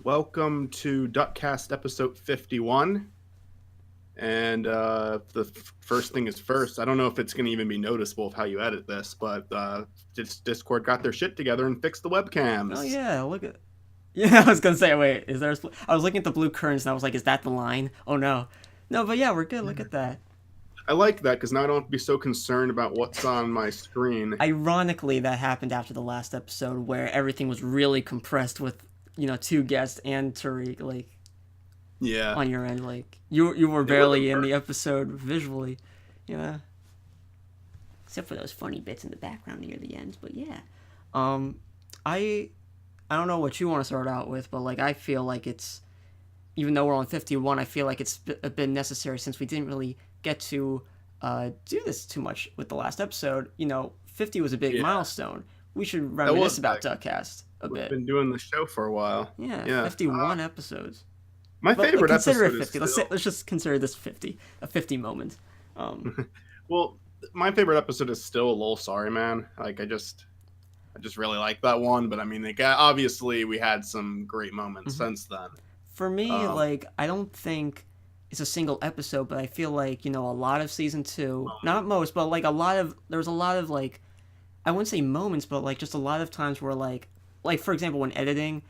Welcome to DuckCast episode 51. And the first thing is first. I don't know if it's going to even be noticeable of how you edit this, but Discord got their shit together and fixed the webcams. Oh yeah, look at. Yeah, I was gonna say, wait, is there? I was looking at the blue curtains and I was like, is that the line? Oh no, no, but yeah, we're good. Look at that. I like that because now I don't have to be so concerned about what's on my screen. Ironically, that happened after the last episode where everything was really compressed with, two guests and Tariq, like, Yeah. on your end, like you were barely in the episode visually, you know. Except for those funny bits in the background near the end, but yeah, um, I I don't know what you want to start out with, but like I feel like it's even though we're on 51, I feel like it's been necessary since we didn't really get to do this too much with the last episode. 50 was a big milestone. We should reminisce about DuckCast a bit. We've been doing the show for a while. Yeah. 51 episodes. My favorite consider episode it 50. is still... Let's just consider this 50, a 50 moment. Well, my favorite episode is still A Little Sorry Man. Like I just really like that one. But I mean, obviously we had some great moments since then. For me, I don't think it's a single episode, but I feel like, a lot of season 2, not most, but like there was a lot of like, I wouldn't say moments, but like just a lot of times where like for example, when editing,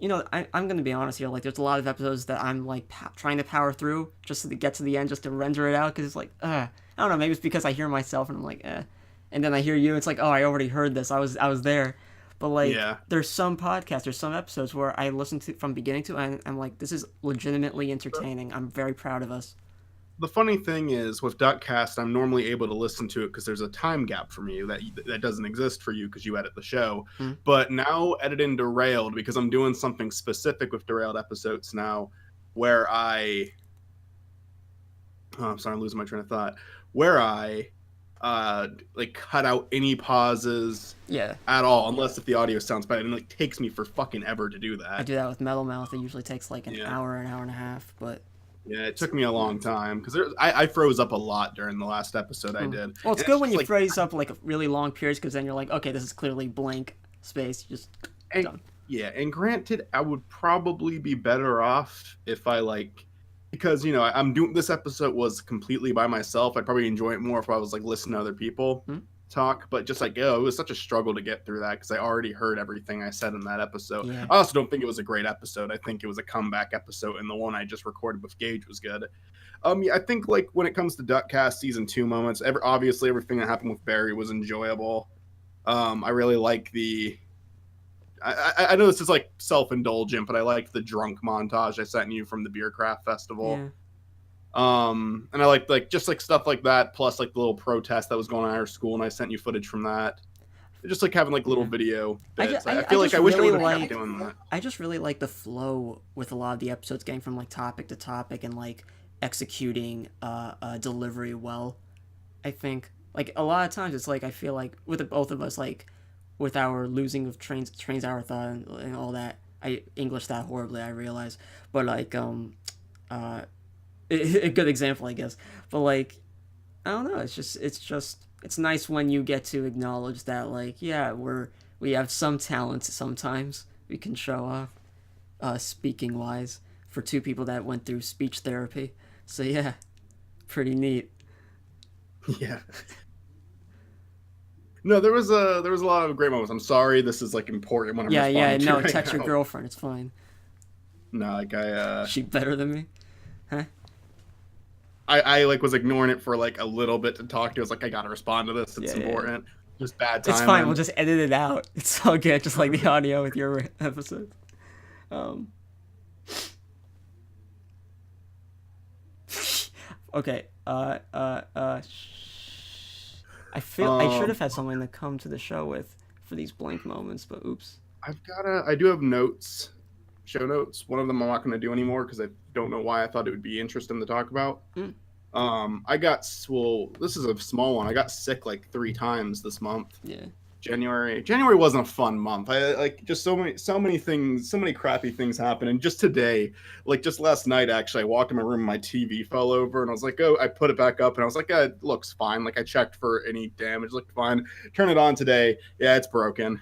I'm going to be honest here, like there's a lot of episodes that I'm like trying to power through just to get to the end, just to render it out. Cause it's like, I don't know, maybe it's because I hear myself and I'm like, and then I hear you, it's like, oh, I already heard this. I was there. But like, there's some podcasts, there's some episodes where I listen to from beginning to end. I'm like, this is legitimately entertaining. I'm very proud of us. The funny thing is, with DuckCast, I'm normally able to listen to it because there's a time gap from you that doesn't exist for you because you edit the show. But now editing Derailed, because I'm doing something specific with Derailed episodes now, where I'm sorry, I'm losing my train of thought. Where I cut out any pauses at all, unless if the audio sounds bad, and it takes me for fucking ever to do that. I do that with Metal Mouth. It usually takes like an hour and a half, but yeah, it took me a long time because I froze up a lot during the last episode I did. Well, it's good when you freeze up like really long periods because then you're like, okay, this is clearly blank space, just done. Yeah, and granted, I would probably be better off if I because I'm doing this episode was completely by myself. I'd probably enjoy it more if I was like listening to other people talk. But just like it was such a struggle to get through that because I already heard everything I said in that episode. Yeah. I also don't think it was a great episode. I think it was a comeback episode, and the one I just recorded with Gage was good. I think like when it comes to DuckCast season 2 moments, obviously everything that happened with Barry was enjoyable. I really like the. I know this is like self-indulgent, but I liked the drunk montage I sent you from the Beer Craft Festival. Yeah. And I like just like stuff like that, plus like the little protest that was going on at our school, and I sent you footage from that. Just like having like little video bits. I feel like I wish I would have kept doing that. I just really like the flow with a lot of the episodes, getting from like topic to topic and like executing delivery well. I think like a lot of times it's like I feel like with both of us, like with our losing of trains our thought and all that, I English that horribly, I realize, but like a good example, I guess. But like, I don't know. It's nice when you get to acknowledge that, like, yeah, we have some talent sometimes we can show off, speaking wise, for two people that went through speech therapy. So yeah, pretty neat. Yeah. No, there was a lot of great moments. I'm sorry, this is like important when I'm responding to right text now. Your girlfriend. It's fine. No, like she better than me, huh? I like was ignoring it for like a little bit to talk to. I was like, I gotta respond to this. It's important. Yeah. Just bad time. It's fine. We'll just edit it out. It's all good. Just like the audio with your episode. Okay. I feel I should have had something to come to the show with for these blank moments, but oops. I do have notes, show notes. One of them I'm not going to do anymore because I don't know why I thought it would be interesting to talk about. This is a small one. I got sick like 3 times this month. Yeah. January wasn't a fun month. I like just so many things, so many crappy things happened. And just today, like just last night, actually, I walked in my room, my TV fell over, and I was like, oh, I put it back up, and I was like, it looks fine. Like I checked for any damage, looked fine. Turn it on today, yeah, it's broken.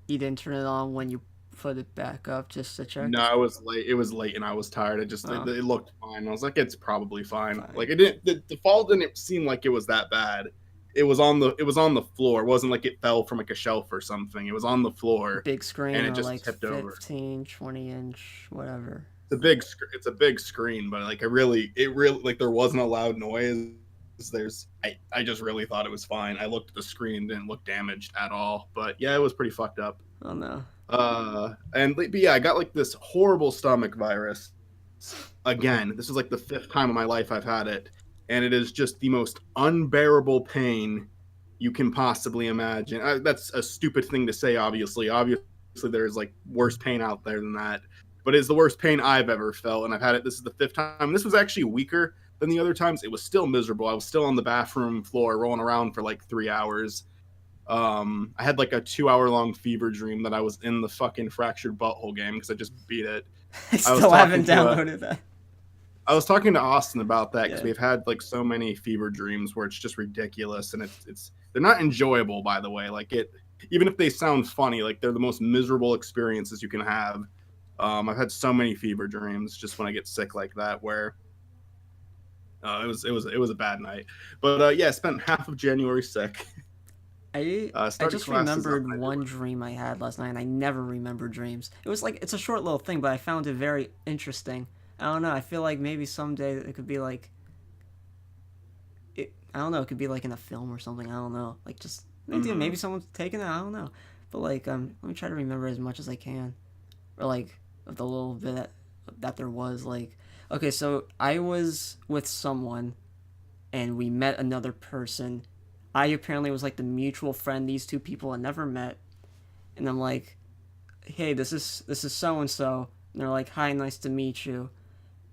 You didn't turn it on when you put it back up just to check? No, it was late. It was late, and I was tired. It looked fine. I was like, it's probably fine. Fine. Like it didn't. The fall didn't seem like it was that bad. It was on the floor. It wasn't like it fell from like a shelf or something. It was on the floor, Big screen and it or just like tipped over. 15, 20 inch, whatever. It's a big screen, but like it really like there wasn't a loud noise. I just really thought it was fine. I looked at the screen and didn't look damaged at all. But yeah, it was pretty fucked up. Oh no. But yeah, I got like this horrible stomach virus. Again, this is like the 5th time in my life I've had it, and it is just the most unbearable pain you can possibly imagine. That's a stupid thing to say, obviously. Obviously, there's like worse pain out there than that, but it's the worst pain I've ever felt, and I've had it. This is the 5th time. This was actually weaker than the other times. It was still miserable. I was still on the bathroom floor rolling around for like 3 hours. I had like a 2-hour long fever dream that I was in the fucking Fractured Butthole game because I just beat it. I still haven't downloaded that. I was talking to Austin about that because Yeah. we've had like so many fever dreams where it's just ridiculous, and it's they're not enjoyable, by the way. Like even if they sound funny, like they're the most miserable experiences you can have. I've had so many fever dreams just when I get sick like that where it was a bad night. But yeah, I spent half of January sick. I just remembered one dream I had last night, and I never remember dreams. It was like, it's a short little thing, but I found it very interesting. I don't know, I feel like maybe someday it could be like, I don't know, it could be like in a film or something, I don't know. Like just, maybe someone's taking it, I don't know. But like, let me try to remember as much as I can. Or like, of the little bit that there was, like, okay, so I was with someone, and we met another person. I apparently was like the mutual friend these two people had never met, and I'm like, "Hey, this is so and so," and they're like, "Hi, nice to meet you,"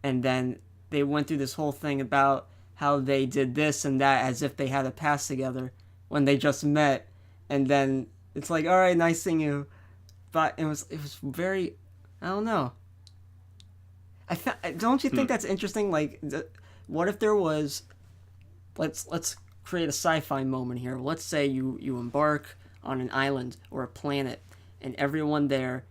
and then they went through this whole thing about how they did this and that as if they had a past together when they just met, and then it's like, "All right, nice seeing you," but it was very, I don't know. Don't you think that's interesting? Like, what if there was, let's create a sci-fi moment here. Let's say you embark on an island or a planet, and everyone there,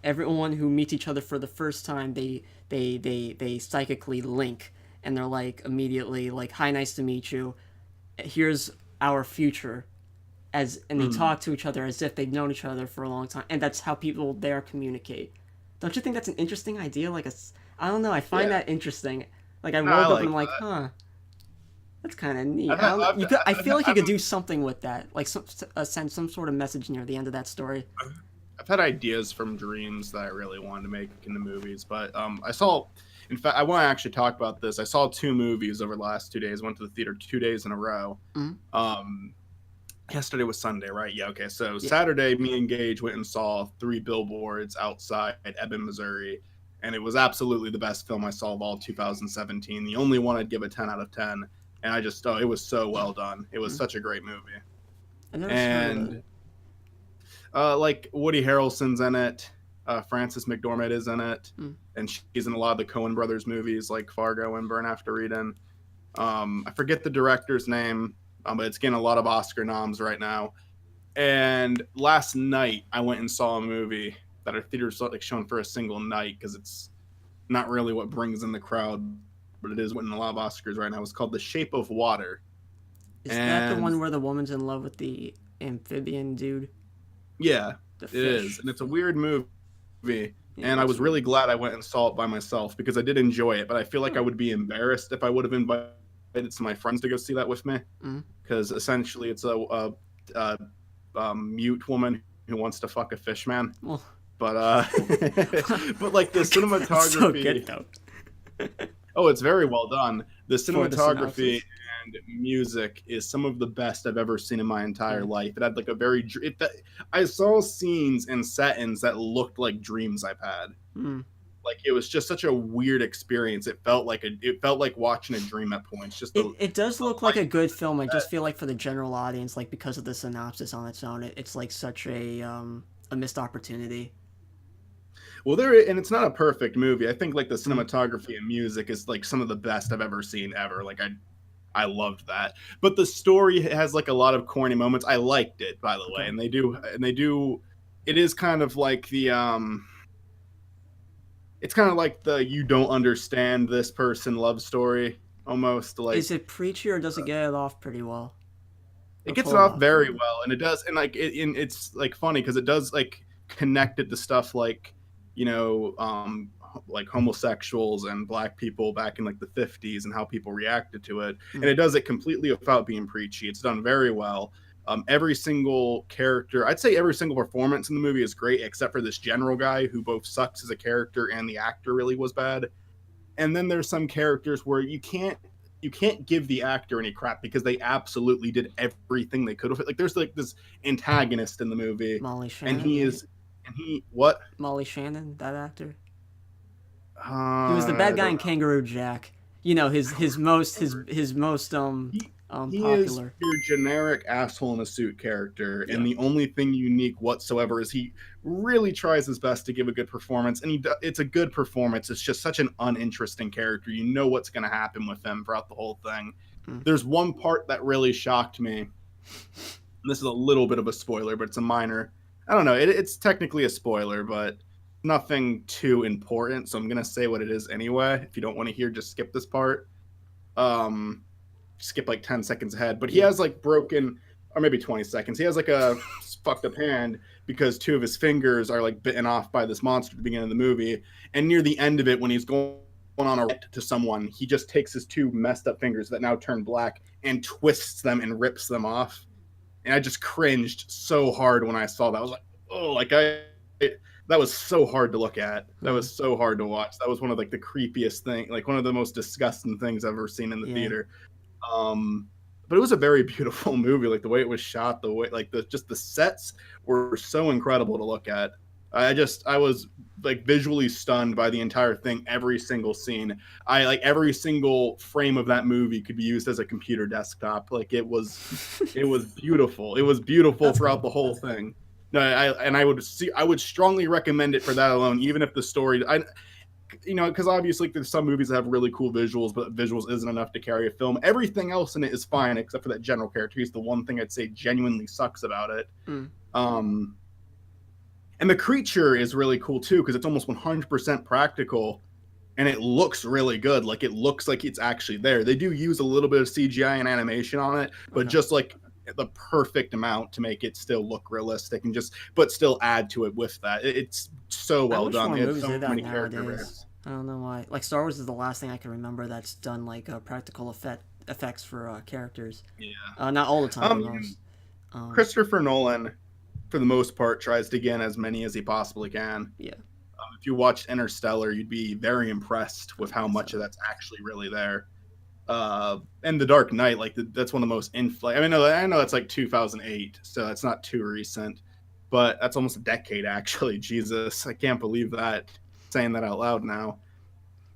everyone who meets each other for the first time, they psychically link, and they're like immediately like, "Hi, nice to meet you. Here's our future," and they talk to each other as if they've known each other for a long time, and that's how people there communicate. Don't you think that's an interesting idea? Like I don't know. I find that interesting. Like I woke up and I'm like, huh. That's kind of neat. I feel like you could do something with that, like send some sort of message near the end of that story. I've had ideas from dreams that I really wanted to make into movies, but I saw, in fact, I want to actually talk about this. I saw 2 movies over the last 2 days. I went to the theater 2 days in a row. Yesterday was Sunday, right? Yeah, okay. So Saturday, me and Gage went and saw 3 Billboards outside Ebbing, Missouri, and it was absolutely the best film I saw of all 2017. The only one I'd give a 10 out of 10. And I just, it was so well done. It was such a great movie. And like Woody Harrelson's in it. Frances McDormand is in it. And she's in a lot of the Coen Brothers movies like Fargo and Burn After Eden. I forget the director's name, but it's getting a lot of Oscar noms right now. And last night I went and saw a movie that our theater's like shown for a single night because it's not really what brings in the crowd, but it is winning a lot of Oscars right now. It's called The Shape of Water. Is that the one where the woman's in love with the amphibian dude? Yeah, it is. And it's a weird movie. And I was really glad I went and saw it by myself because I did enjoy it, but I feel like I would be embarrassed if I would have invited some of my friends to go see that with me. Because essentially it's a mute woman who wants to fuck a fish man. Well, but but like the cinematography. So good, though. Oh, it's very well done. The cinematography and music is some of the best I've ever seen in my entire life. It had like a very I saw scenes and settings that looked like dreams I've had. Like it was just such a weird experience. It felt like watching a dream at points. Just it does look like a good film. I just feel like for the general audience, like because of the synopsis on its own, it's like such a missed opportunity. Well, and it's not a perfect movie. I think like the cinematography and music is like some of the best I've ever seen ever. Like I loved that. But the story has like a lot of corny moments. I liked it, by the way, and they do it is kind of like the it's kind of like the you don't understand this person love story almost. Like Is it preachy or does it get it off pretty well? it Or gets pull it it off off? very well, and it does, and like it's like funny because it does like connect it to stuff like you know like homosexuals and black people back in like the 50s and how people reacted to it, and it does it completely without being preachy. It's done very well. Every single character, I'd say every single performance in the movie is great, except for this general guy who both sucks as a character and the actor really was bad. And then there's some characters where you can't give the actor any crap because they absolutely did everything they could have. Like there's like this antagonist in the movie, Molly and Shannon, he yeah. is, and he what? Molly Shannon, that actor. He was the bad I guy don't in know. Kangaroo Jack. You know his most He is popular. your generic asshole in a suit character, Yeah. and the only thing unique whatsoever is he really tries his best to give a good performance, and it's a good performance. It's just such an uninteresting character. You know what's going to happen with him throughout the whole thing. Mm. There's one part that really shocked me. This is a little bit of a spoiler, but it's a minor. I don't know. It's technically a spoiler, but nothing too important. So I'm gonna say what it is anyway. If you don't want to hear, just skip this part. Um, skip like 10 seconds ahead. But he Yeah. has like broken, or maybe 20 seconds. He has like a fucked up hand because two of his fingers are like bitten off by this monster at the beginning of the movie. And near the end of it, when he's going on a rant to someone, he just takes his two messed up fingers that now turn black and twists them and rips them off. And I just cringed so hard when I saw that. I was like, oh, like that was so hard to look at. That was so hard to watch. That was one of like the creepiest thing, like one of the most disgusting things I've ever seen in the theater. But it was a very beautiful movie. Like the way it was shot, the way like the sets were so incredible to look at. I was like visually stunned by the entire thing, every single scene. I like every single frame of that movie could be used as a computer desktop. Like it was beautiful. It was beautiful That's throughout cool. the whole thing. No, I would strongly recommend it for that alone, even if the story because obviously there's some movies that have really cool visuals, but visuals isn't enough to carry a film. Everything else in it is fine except for that general character. He's the one thing I'd say genuinely sucks about it. And the creature is really cool too because it's almost 100% practical, and it looks really good. Like it looks like it's actually there. They do use a little bit of CGI and animation on it, but just like the perfect amount to make it still look realistic and but still add to it with that. It's so well done. They have so many character variants. I don't know why. Like Star Wars is the last thing I can remember that's done like practical effects for characers. Yeah. Not all the time, but most. Christopher Nolan, for the most part, tries to get as many as he possibly can. Yeah. If you watched Interstellar, you'd be very impressed with how much of that's actually really there. And The Dark Knight, like that's one of the most I know that's like 2008, so that's not too recent, but that's almost a decade actually. Jesus, I can't believe that, saying that out loud now.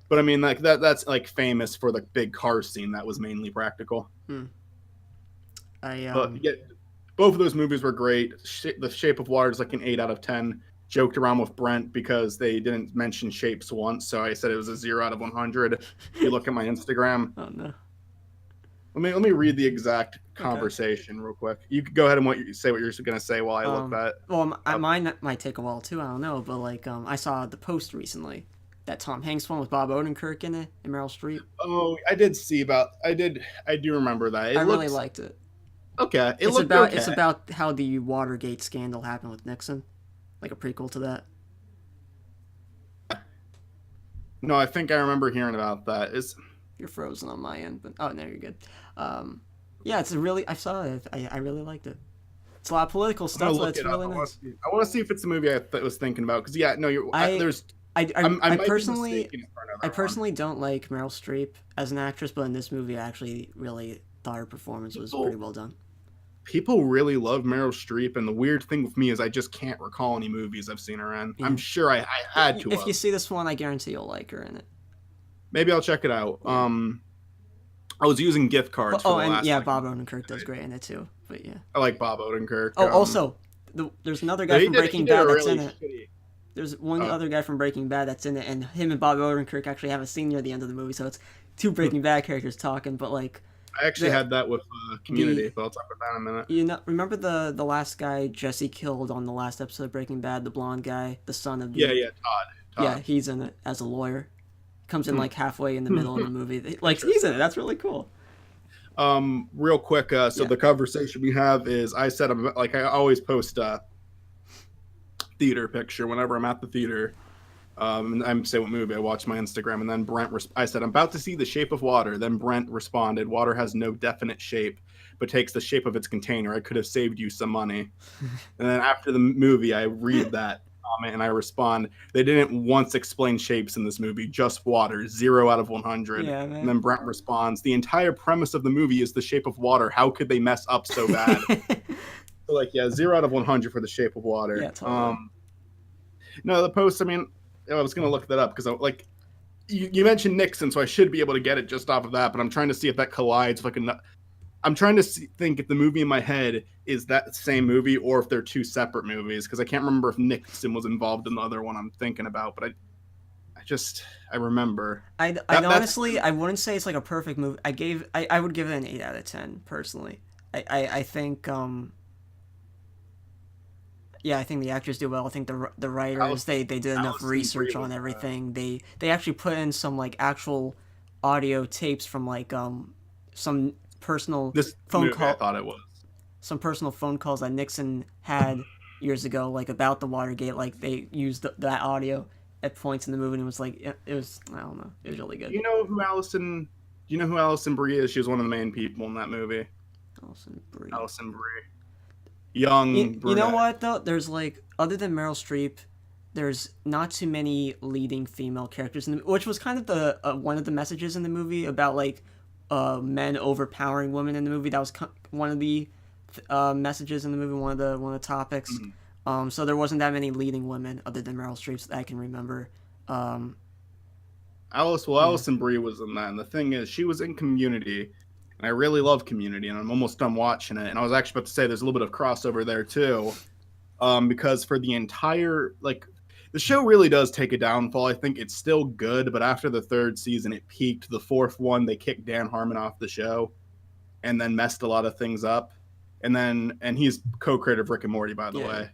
But I mean, like that's like famous for the big car scene that was mainly practical. But yeah, both of those movies were great. The Shape of Water is like an 8 out of 10. Joked around with Brent because they didn't mention shapes once, so I said it was a 0 out of 100. If you look at my Instagram. Oh no. Let me read the exact conversation real quick. You could go ahead and say what you're going to say while I look that. Well, mine might take a while too. I don't know, but like I saw the post recently, that Tom Hanks one with Bob Odenkirk in it and Meryl Streep. Oh, I did see about. I do remember that. I really liked it. Okay, it's about how the Watergate scandal happened with Nixon, like a prequel to that. No, I think I remember hearing about that. You're frozen on my end, but oh, no, you're good. Yeah, it's a really. I saw it. I really liked it. It's a lot of political stuff, but it's really nice. I want to see if it's the movie I was thinking about. Because yeah, no, I personally don't like Meryl Streep as an actress, but in this movie, I actually really thought her performance was pretty well done. People really love Meryl Streep, and the weird thing with me is I just can't recall any movies I've seen her in. Yeah. I'm sure I had to. If you see this one, I guarantee you'll like her in it. Maybe I'll check it out. Yeah. I was using gift cards. Bob Odenkirk does great in it too. But yeah, I like Bob Odenkirk. Oh, also, there's another guy from Breaking Bad that's in it. There's one other guy from Breaking Bad that's in it, and him and Bob Odenkirk actually have a scene near the end of the movie. So it's two Breaking Bad characters talking. But like, I actually had that with Community, but I'll talk about that in a minute. You know, remember the last guy Jesse killed on the last episode of Breaking Bad, the blonde guy, the son of the... Yeah, Yeah, Todd. he's in it as a lawyer. Comes in like halfway in the middle of the movie. Like he's in it. That's really cool. Real quick, so the conversation we have is I said I'm like I always post a theater picture whenever I'm at the theater. And I'm say what movie I watched my Instagram, and then I said I'm about to see The Shape of Water. Then Brent responded, "Water has no definite shape, but takes the shape of its container. I could have saved you some money." And then after the movie, I read that comment and I respond, "They didn't once explain shapes in this movie, just water. 0 out of 100." Yeah, man. And then Brent responds, "The entire premise of the movie is The Shape of Water. How could they mess up so bad?" So like, yeah, 0 out of 100 for The Shape of Water. Yeah, totally. No, the post. I mean, I was gonna look that up because like you mentioned Nixon, so I should be able to get it just off of that. But I'm trying to see if that collides. I'm trying to think if the movie in my head is that same movie or if they're two separate movies, because I can't remember if Nixon was involved in the other one I'm thinking about. But I remember. I honestly, I wouldn't say it's like a perfect movie. I would give it an 8 out of 10 personally. I think yeah, I think the actors do well. I think the writers they did enough research on everything. They actually put in some like actual audio tapes from like some personal phone call. I thought it was some personal phone calls that Nixon had years ago, like about the Watergate. Like they used that audio at points in the movie, and it was like it was I don't know, it was really good. You know who Alison Brie is? She was one of the main people in that movie. Alison Brie. Young. You know what though? There's like, other than Meryl Streep, there's not too many leading female characters, which was kind of the one of the messages in the movie about like men overpowering women in the movie. That was one of the messages in the movie, one of the topics. Mm-hmm. So there wasn't that many leading women other than Meryl Streep that I can remember. Alison Brie was in that, and the thing is, she was in Community. And I really love Community, and I'm almost done watching it. And I was actually about to say there's a little bit of crossover there too, because for the entire the show really does take a downfall. I think it's still good, but after the 3rd season, it peaked. The 4th one, they kicked Dan Harmon off the show, and then messed a lot of things up. And he's co-creator of Rick and Morty, by the way.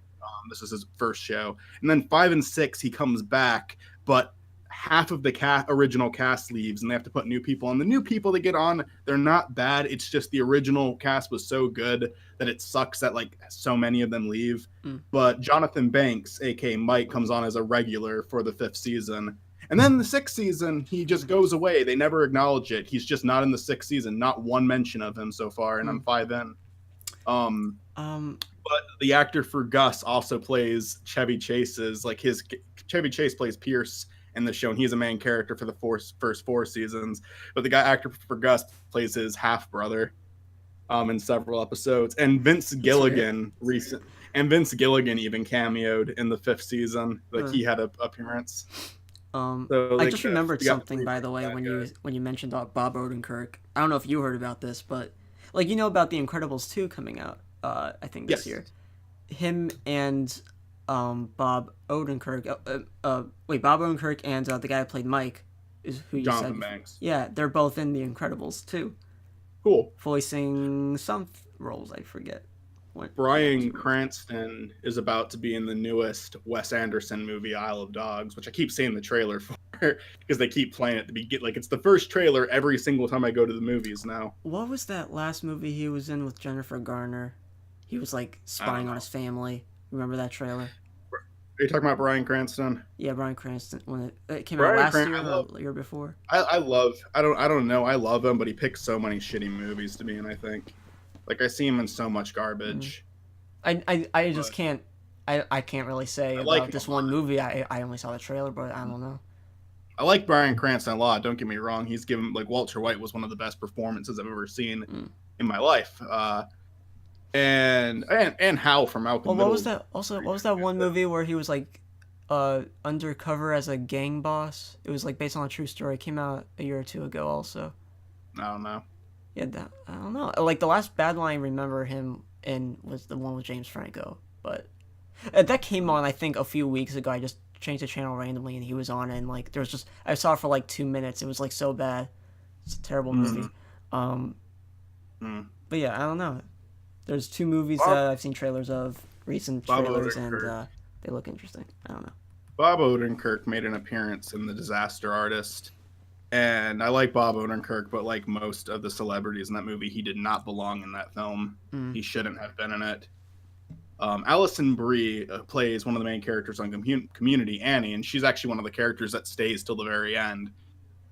This is his first show. And then 5 and 6, he comes back, but half of the original cast leaves, and they have to put new people on. The new people that get on, they're not bad. It's just the original cast was so good that it sucks that like so many of them leave. But Jonathan Banks, aka Mike, comes on as a regular for the 5th season. And then the 6th season, he just goes away. They never acknowledge it. He's just not in the 6th season. Not one mention of him so far, and I'm 5 in. But the actor for Gus also plays Chevy Chase's, Chevy Chase plays Pierce in the show, and he's a main character for the first 4 seasons. But the actor for Gus plays his half brother in several episodes. And Vince Gilligan even cameoed in the 5th season. He had an appearance. I just remembered something, by the way, when you mentioned Bob Odenkirk. I don't know if you heard about this, but about The Incredibles 2 coming out, I think this year. Him and Bob Odenkirk. Bob Odenkirk and the guy who played Mike is who you Jonathan said. Banks. Yeah, they're both in The Incredibles too. Cool. Voicing some roles, I forget. Bryan Cranston is about to be in the newest Wes Anderson movie, Isle of Dogs, which I keep seeing the trailer for because they keep playing it to be it's the first trailer every single time I go to the movies now. What was that last movie he was in with Jennifer Garner? He was like spying on his family. Remember that trailer? Are you talking about Bryan Cranston? Yeah, Bryan Cranston. When it came out last year or the year before. I don't know. I love him, but he picks so many shitty movies to be in, I think. I see him in so much garbage. I just can't. I can't really say about this one movie. I only saw the trailer, but I don't know. I like Bryan Cranston a lot. Don't get me wrong. He's given Walter White was one of the best performances I've ever seen in my life. And Hal from Malcolm. What was that? Also, what was that one movie where he was undercover as a gang boss? It was based on a true story. It came out a year or 2 ago. Also, I don't know. Yeah, I don't know. The last bad one I remember him in was the one with James Franco, but that came on I think a few weeks ago. I just changed the channel randomly and he was on it, and there was just I saw it for 2 minutes. It was so bad. It's a terrible movie. Mm. But yeah, I don't know. There's 2 movies Bob, that I've seen trailers of, recent Bob trailers, and Odenkirk. they look interesting. I don't know. Bob Odenkirk made an appearance in The Disaster Artist. And I like Bob Odenkirk, but like most of the celebrities in that movie, he did not belong in that film. Mm. He shouldn't have been in it. Alison Brie plays one of the main characters on Community, Annie, and she's actually one of the characters that stays till the very end.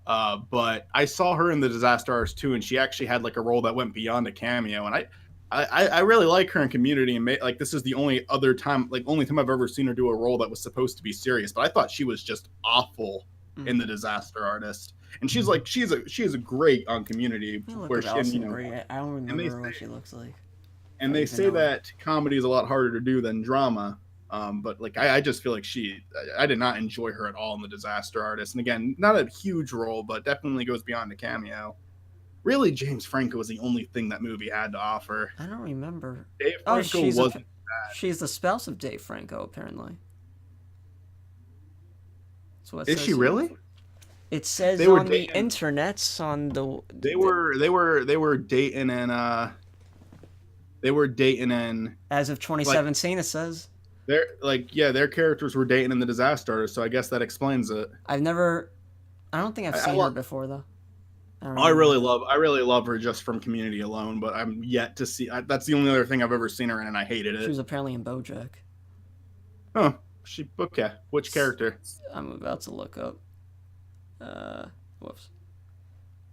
But I saw her in The Disaster Artist too, and she actually had like a role that went beyond a cameo. And I really like her in Community, and like this is the only time I've ever seen her do a role that was supposed to be serious. But I thought she was just awful in The Disaster Artist, and she's a great on Community Look at Alison Brie. I don't remember what she looks like. And they say that comedy is a lot harder to do than drama. But like I just feel like I did not enjoy her at all in The Disaster Artist. And again, not a huge role, but definitely goes beyond a cameo. Really, James Franco was the only thing that movie had to offer. I don't remember. Dave Franco wasn't bad. She's the spouse of Dave Franco, apparently. That's what Is she really? It says on the internets They were dating and as of 2017 it says. Their characters were dating in The Disaster Artist, so I guess that explains it. I don't think I've seen her before though. I really love her just from Community alone, but I'm yet to see. That's the only other thing I've ever seen her in, and I hated it. She was apparently in BoJack. Oh, okay. Which character? I'm about to look up. Whoops.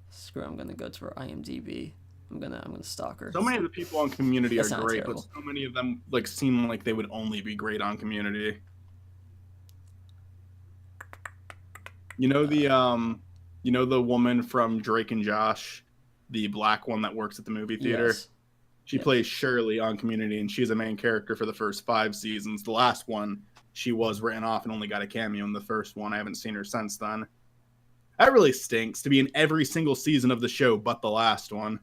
Screw it, I'm gonna go to her IMDb. I'm gonna stalk her. So many of the people on Community are great, terrible. but so many of them like seem like they would only be great on Community. You know the woman from Drake and Josh, the black one that works at the movie theater? Yes. She plays Shirley on Community, and she's a main character for the first 5 seasons. The last one, she was written off and only got a cameo in the first one. I haven't seen her since then. That really stinks to be in every single season of the show but the last one.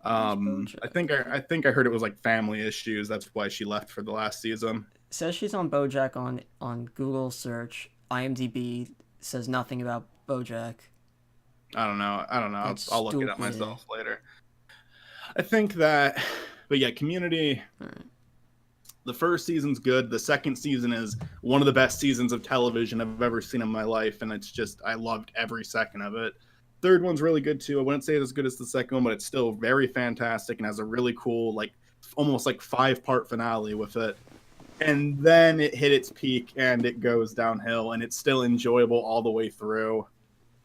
I think I heard it was like family issues. That's why she left for the last season. It says she's on BoJack on Google search. IMDb says nothing about BoJack. I don't know. I'll look it up myself later. I think that, but yeah, Community. Right. The first season's good. The second season is one of the best seasons of television I've ever seen in my life, and it's just I loved every second of it. Third one's really good too. I wouldn't say it's as good as the second one, but it's still very fantastic and has a really cool, like almost like 5-part finale with it. And then it hit its peak and it goes downhill, and it's still enjoyable all the way through.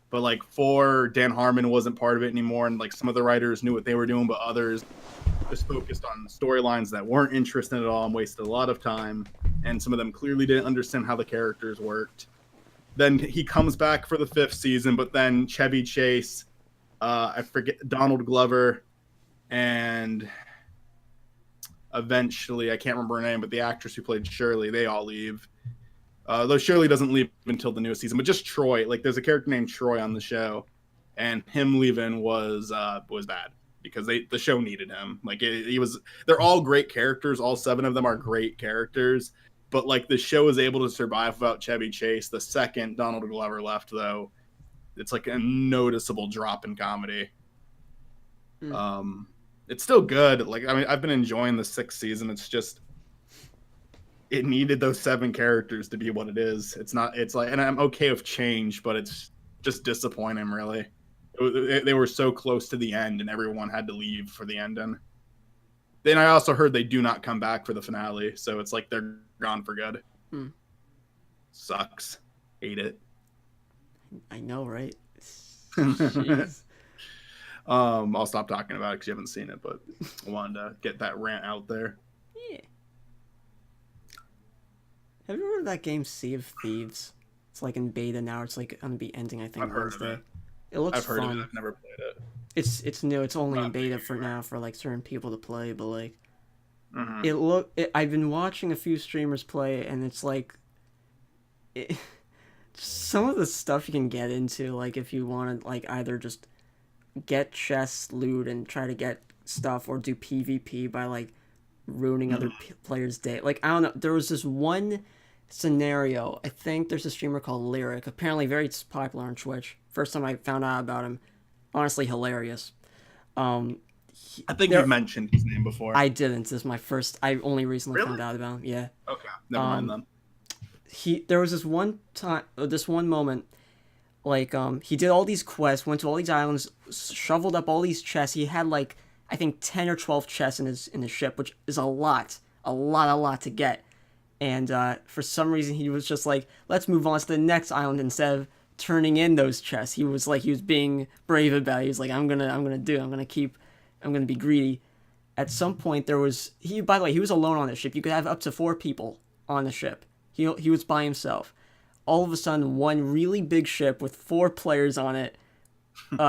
But like 4, Dan Harmon wasn't part of it anymore, and like some of the writers knew what they were doing, but others just focused on storylines that weren't interesting at all and wasted a lot of time. And some of them clearly didn't understand how the characters worked. Then he comes back for the 5th season, but then Chevy Chase, I forget, Donald Glover, and eventually, I can't remember her name, but the actress who played Shirley, they all leave. Though Shirley doesn't leave until the newest season, but just Troy. Like, there's a character named Troy on the show, and him leaving was bad because the show needed him. Like, they're all great characters. All 7 of them are great characters. But, like, the show is able to survive without Chevy Chase. The second Donald Glover left, though, it's like a noticeable drop in comedy. It's still good. Like, I mean, I've been enjoying the 6th season. It's just, it needed those 7 characters to be what it is. It's like, and I'm okay with change, but it's just disappointing, really. They were so close to the end, and everyone had to leave for the ending. Then I also heard they do not come back for the finale, so it's like they're gone for good. Sucks. Hate it. I know, right? I'll stop talking about it because you haven't seen it, but I wanted to get that rant out there. Yeah. Have you heard of that game Sea of Thieves? It's like in beta now. It's like going to be ending, I think, I've heard of it. It looks I've heard fun. of it. I've never played it. It's new. It's only in beta for now for like certain people to play, but like Mm-hmm. I've been watching a few streamers play, and it's like some of the stuff you can get into, like if you want to like either just get chests, loot, and try to get stuff, or do PvP by like ruining other players' day. Like, I don't know. There was this one scenario. I think there's a streamer called Lyric, apparently very popular on Twitch. First time I found out about him, honestly hilarious. I think you've mentioned his name before. I didn't. This is my first. I only recently Really? found out about him. Yeah. Okay, never mind then. There was this one time, this one moment, like he did all these quests, went to all these islands, shoveled up all these chests. He had like I think 10 or 12 chests in his ship, which is a lot to get. And for some reason, he was just like, let's move on to the next island instead of turning in those chests. He was being brave about it. He was like, I'm gonna be greedy. At some point, by the way, he was alone on the ship. You could have up to 4 people on the ship. He was by himself. All of a sudden, one really big ship with 4 players on it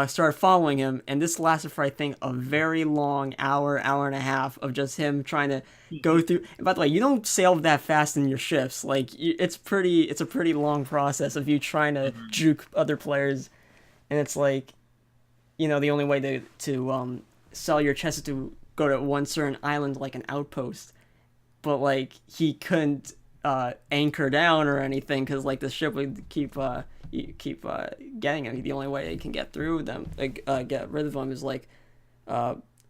started following him, and this lasted for I think a very long hour and a half of just him trying to go through. And by the way, you don't sail that fast in your ships. Like it's a pretty long process of you trying to juke other players, and it's like, the only way to sell your chests is to go to one certain island like an outpost, but like he couldn't anchor down or anything because like the ship would keep getting him. The only way they can get through them, get rid of them, is like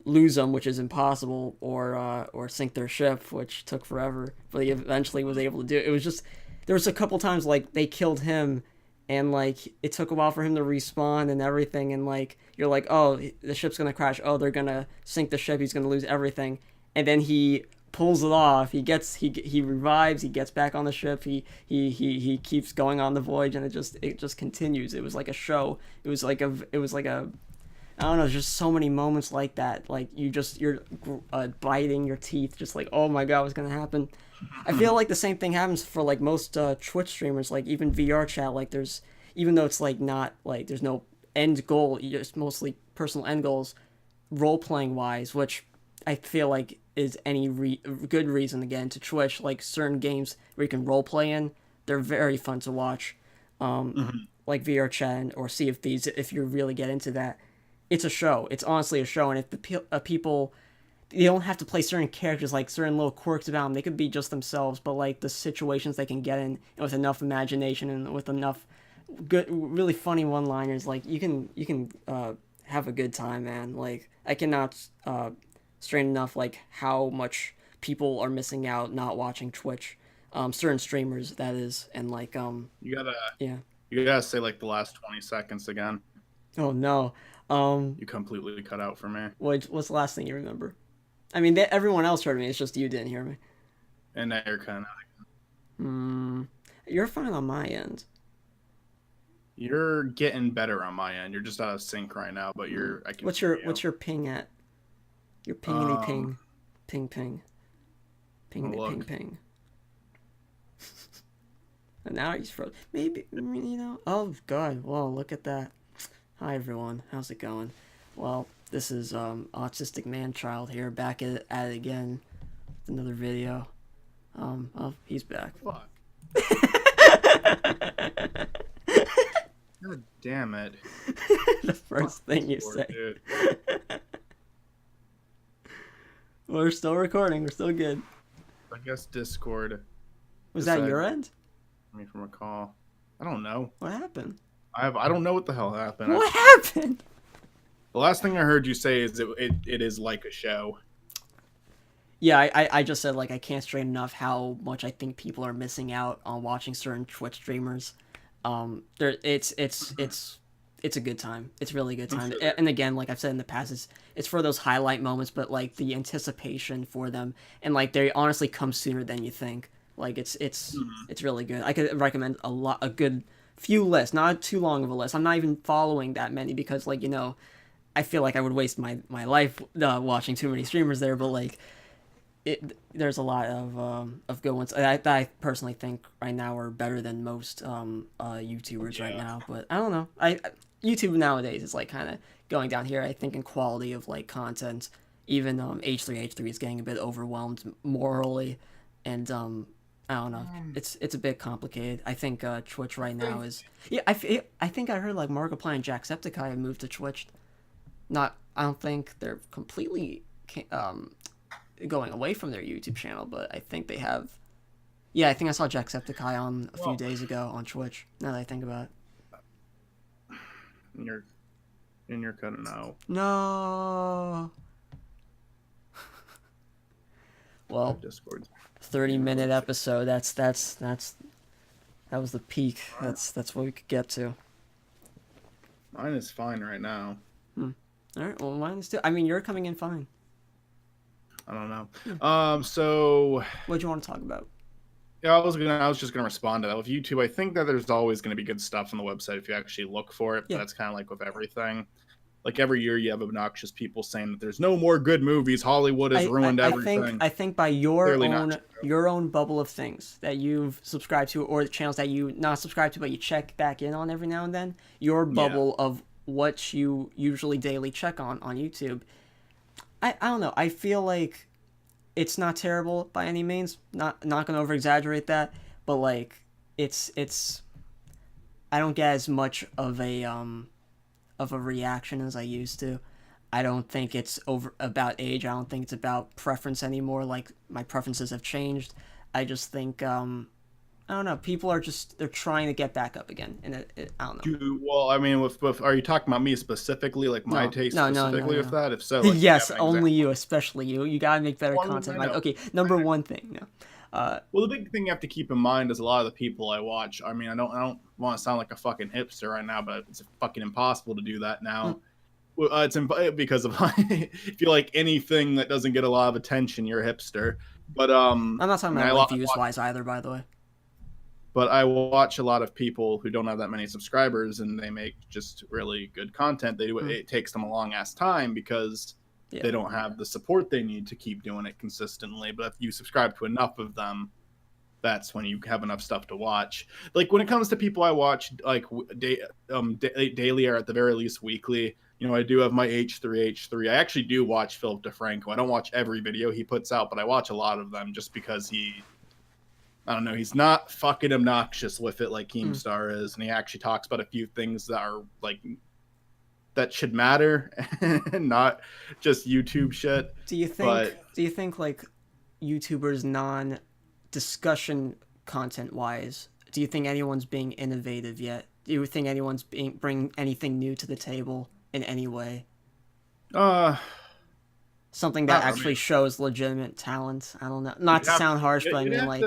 lose them, which is impossible, or sink their ship, which took forever. But he eventually was able to do it. It was just there was a couple times like they killed him, and like it took a while for him to respawn and everything, and like you're like, oh, the ship's gonna crash. Oh, they're gonna sink the ship. He's gonna lose everything, and then he pulls it off. He revives. He gets back on the ship. He keeps going on the voyage, and it just continues. It was like a show. It was like a I don't know. There's just so many moments like that. Like you're biting your teeth, just like, oh my god, what's gonna happen? I feel like the same thing happens for like most Twitch streamers. Like even VR chat. Like even though it's like not like there's no end goal. It's mostly personal end goals, role playing wise, which I feel like is any good reason to get into Twitch. Like certain games where you can role play in, they're very fun to watch. Like VR chat or Sea of Thieves, if you really get into that, it's a show. It's honestly a show, and if the people, they don't have to play certain characters, like certain little quirks about them. They could be just themselves, but like the situations they can get in, and with enough imagination and with enough good, really funny one-liners, like you can have a good time, man. Like I cannot straight enough like how much people are missing out not watching Twitch, certain streamers that is, and like you gotta yeah, you gotta say like the last 20 seconds again. Oh no, you completely cut out for me. What's the last thing you remember? I mean, everyone else heard me. It's just you didn't hear me. And now you're cutting out. You're fine on my end. You're getting better on my end. You're just out of sync right now, but What's your ping at? Your pingity ping. Pingity ping. And now he's frozen. Maybe, oh god, well, look at that. Hi everyone, how's it going? Well, this is Autistic Man-Child here, back at it again with another video. Oh, he's back. Fuck. God damn it. The first thing you say. Dude. We're still recording. We're still good. I guess Discord. Was that your end? Me from a call. I don't know. What happened? I don't know what the hell happened. What happened? The last thing I heard you say is it is like a show. Yeah, I just said like I can't straight enough how much I think people are missing out on watching certain Twitch streamers. It's a good time. It's really a good time. Sure. And again, like I've said in the past, it's for those highlight moments, but like the anticipation for them, and like they honestly come sooner than you think. Like it's really good. I could recommend a good few lists, not too long of a list. I'm not even following that many because like, I feel like I would waste my life watching too many streamers there, but like there's a lot of good ones that I personally think right now are better than most YouTubers right now. But I don't know. YouTube nowadays is like kind of going down here, I think, in quality of like content. Even H3H3 is getting a bit overwhelmed morally, and I don't know. It's a bit complicated. I think Twitch right now is I think I heard like Markiplier and Jacksepticeye have moved to Twitch. I don't think they're completely going away from their YouTube channel, but I think they have. Yeah, I think I saw Jacksepticeye on a few days ago on Twitch. Now that I think about it. And you're cutting out. No. Well, Discord. 30-minute episode. That was the peak. That's what we could get to. Mine is fine right now. All right. Well, mine is too. I mean, you're coming in fine. I don't know. So what do you want to talk about? Yeah, I was just gonna respond to that with YouTube. I think that there's always gonna be good stuff on the website if you actually look for it. But that's kind of like with everything. Like every year, you have obnoxious people saying that there's no more good movies. Hollywood has ruined everything. I think by your own bubble of things that you've subscribed to, or the channels that you not subscribe to but you check back in on every now and then, your bubble of what you usually daily check on YouTube. I don't know. I feel like it's not terrible by any means. Not gonna over exaggerate that, but like it's I don't get as much of a reaction as I used to. I don't think it's about age. I don't think it's about preference anymore. Like, my preferences have changed. I just think I don't know. People are they're trying to get back up again, and I don't know. Well, I mean, are you talking about me specifically, like my taste specifically with that? If so, like, yes, only you, especially you. You gotta make better content. Like, okay, number one thing. Well, the big thing you have to keep in mind is a lot of the people I watch. I mean, I don't want to sound like a fucking hipster right now, but it's fucking impossible to do that now. It's because of if you like anything that doesn't get a lot of attention, you're a hipster. But I'm not talking about views wise either, by the way. But I watch a lot of people who don't have that many subscribers, and they make just really good content. They do it. It takes them a long ass time because they don't have the support they need to keep doing it consistently. But if you subscribe to enough of them, that's when you have enough stuff to watch. Like when it comes to people I watch, like daily or at the very least weekly. You know, I do have my H3. I actually do watch Philip DeFranco. I don't watch every video he puts out, but I watch a lot of them just because I don't know, he's not fucking obnoxious with it like Keemstar is, and he actually talks about a few things that are like that should matter and not just YouTube shit. Do you think like YouTubers non-discussion content wise, do you think anyone's being innovative yet? Do you think anyone's bring anything new to the table in any way? Something that actually shows legitimate talent. I don't know. Not to sound harsh, but I mean like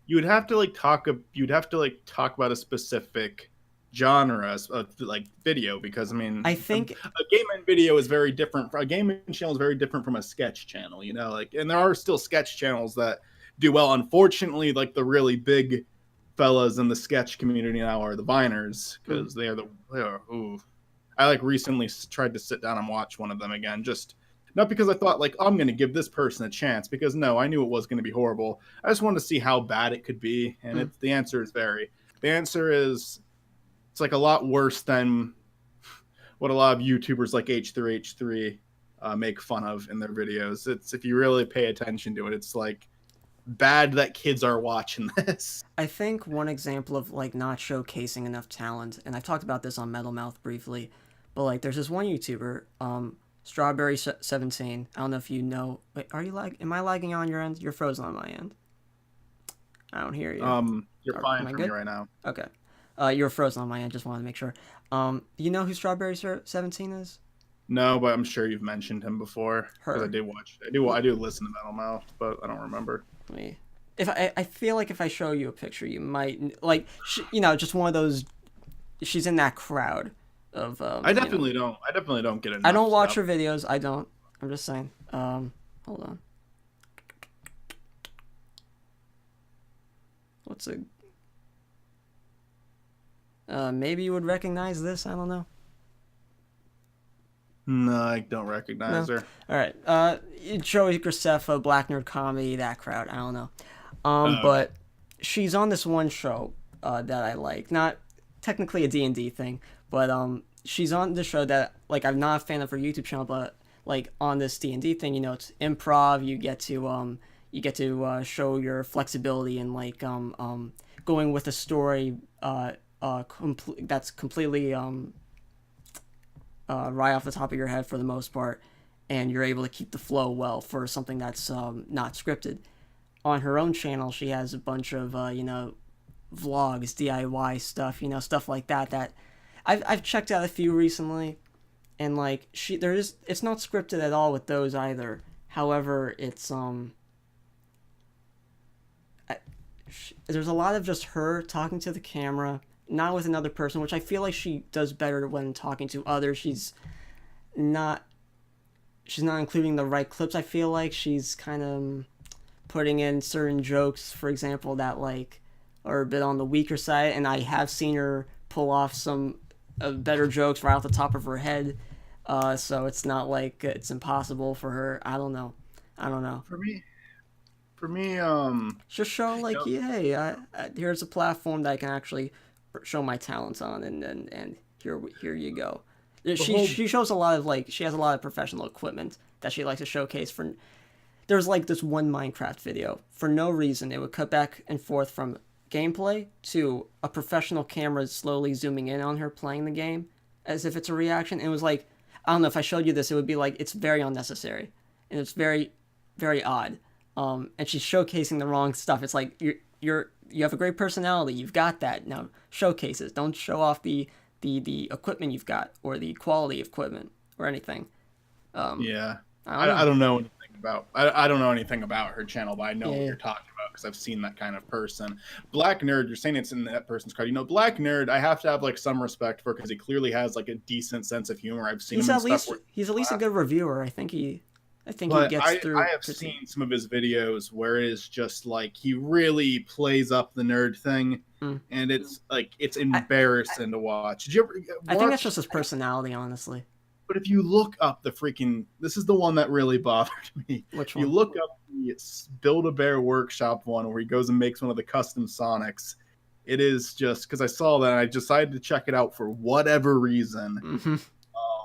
you'd have to talk about a specific genre of like video, because I mean, I think a gaming video is very different. A gaming channel is very different from a sketch channel, you know, like, and there are still sketch channels that do well. Unfortunately, like the really big fellas in the sketch community now are the Viners, because they are I like recently tried to sit down and watch one of them again, just not because I thought like I'm going to give this person a chance, because no, I knew it was going to be horrible. I just wanted to see how bad it could be, and the answer is it's like a lot worse than what a lot of YouTubers like H3 make fun of in their videos. It's, if you really pay attention to it, it's like bad that kids are watching this. I think one example of like not showcasing enough talent, and I've talked about this on Metal Mouth briefly, but like there's this one YouTuber, Strawberry17. I don't know if you know. Wait, are you am I lagging on your end? You're frozen on my end. I don't hear you. You're fine for me right now. Okay. You're frozen on my end. Just wanted to make sure. You know who Strawberry17 is? No, but I'm sure you've mentioned him before. Because I did watch. I do listen to Metal Mouth, but I don't remember. If I feel like if I show you a picture, you might like. You know, just one of those. She's in that crowd of. I definitely don't get enough. I don't watch her videos. I don't. I'm just saying. Hold on. What's a maybe you would recognize this. I don't know. No, I don't recognize her. All right. Joey Graceffa, Black Nerd Comedy, that crowd. I don't know. But she's on this one show that I like. Not technically a D&D thing, but she's on the show that like I'm not a fan of her YouTube channel, but like on this D&D thing, you know, it's improv. You get to show your flexibility and like going with a story that's completely right off the top of your head for the most part, and you're able to keep the flow well for something that's not scripted. On her own channel, she has a bunch of vlogs, DIY stuff, stuff like that I've checked out a few recently, and like it's not scripted at all with those either. However, it's there's a lot of just her talking to the camera, not with another person, which I feel like she does better when talking to others. Not she's not including the right clips. I feel like she's kind of putting in certain jokes, for example, that like are a bit on the weaker side, and I have seen her pull off some better jokes right off the top of her head. So it's not like it's impossible for her. I don't know. For me, Just show like, you know, hey, here's a platform that I can actually show my talents on, and here you go. She shows a lot of like she has a lot of professional equipment that she likes to showcase. There's like this one Minecraft video for no reason. It would cut back and forth from gameplay to a professional camera slowly zooming in on her playing the game as if it's a reaction. And it was like, I don't know, if I showed you this, it would be like it's very unnecessary and it's very, very odd. And she's showcasing the wrong stuff. It's like you have a great personality. You've got that. Now showcase it. Don't show off the equipment you've got or the quality of equipment or anything. yeah, I I don't know anything about. I don't know anything about her channel, but I know Yeah, what yeah. you're talking about because I've seen that kind of person. Black Nerd, you're saying it's in that person's card. Black Nerd, I have to have like some respect for because he clearly has like a decent sense of humor. I've seen He's him in at stuff least where, he's at least a good reviewer. I think he but gets through. I have seen some of his videos where it is just like he really plays up the nerd thing, Mm. and it's like it's embarrassing to watch. Did you ever I think that's watch? just his personality, honestly. But if you look up the freaking, this is the one that really bothered me. Which You one? look up the Build-A-Bear Workshop one where he goes and makes one of the custom Sonics. It is just because I saw that and I decided to check it out for whatever reason. Mm-hmm.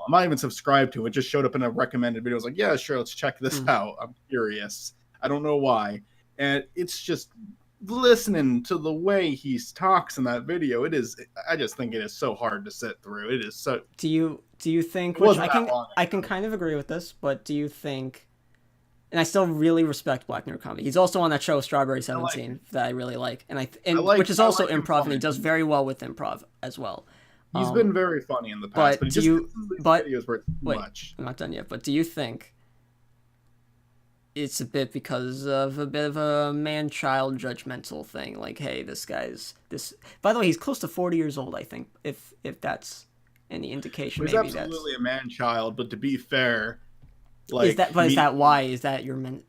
I'm not even subscribed to it. It just showed up in a recommended video. I was like, yeah, sure, let's check this out. I'm curious. I don't know why. And it's just listening to the way he talks in that video. I just think it is so hard to sit through. It is so. Do you think? It Which wasn't that long I can kind of agree with this, but do you think? And I still really respect Black Nerd Comedy. He's also on that show Strawberry 17 that I really like, which is also improv, and he does very well with improv as well. He's been very funny in the past, but videos where it's too much. I'm not done yet. But do you think it's a bit because of a bit of a man-child judgmental thing? Like, hey, this guy's this. By the way, he's close to 40 years old. I think if that's any indication, He's maybe absolutely a man-child. But to be fair, like, is that why? Is that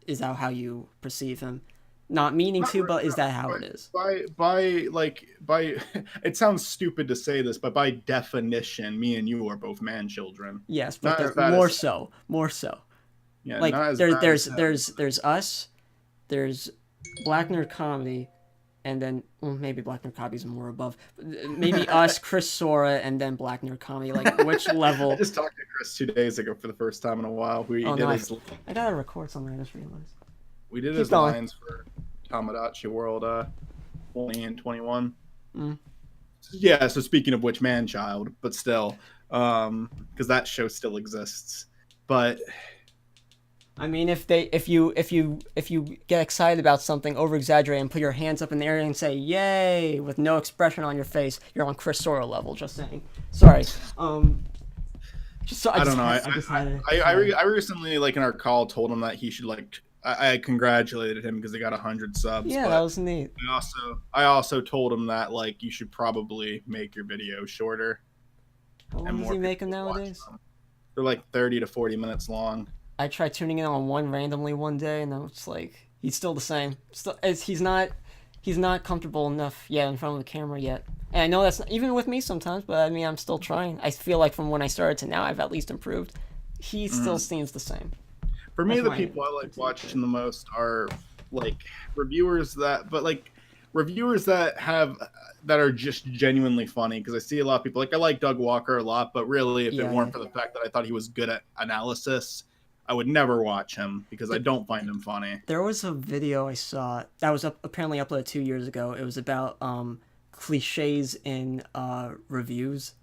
is that how you perceive him? Not meaning to, but is that how it is? By it sounds stupid to say this, but by definition, me and you are both man children. Yes, but they're more so. Yeah, like not as there's us, there's Black Nerd Comedy, and then maybe Black Nerd Comedy's more above. Maybe us, Chris Sora, and then Black Nerd Comedy. Like which level? I just talked to Chris 2 days ago for the first time in a while. I gotta record something. I just realized. We did his lines for Tamarachi World 20 and 21. Yeah, so speaking of which, man-child, but still, because that show still exists. But I mean, if you get excited about something, over exaggerate, and put your hands up in the air and say "yay" with no expression on your face, you're on Chris Sora level. Just saying. Sorry. I don't know. I recently, like in our call, told him that he should like. I congratulated him because they got 100 subs. Yeah, that was neat. I also told him that like you should probably make your videos shorter. How long does he make them nowadays? They're like 30 to 40 minutes long. I tried tuning in on one randomly one day, and it's like he's still the same. He's not comfortable enough yet in front of the camera yet. And I know that's not, even with me sometimes, but I mean I'm still trying. I feel like from when I started to now, I've at least improved. He still seems the same. For me, the people I like watching the most are like reviewers that are just genuinely funny. Because I see a lot of people I like Doug Walker a lot, but really, if it weren't for the fact that I thought he was good at analysis, I would never watch him because I don't find him funny. There was a video I saw that was apparently uploaded 2 years ago. It was about cliches in reviews.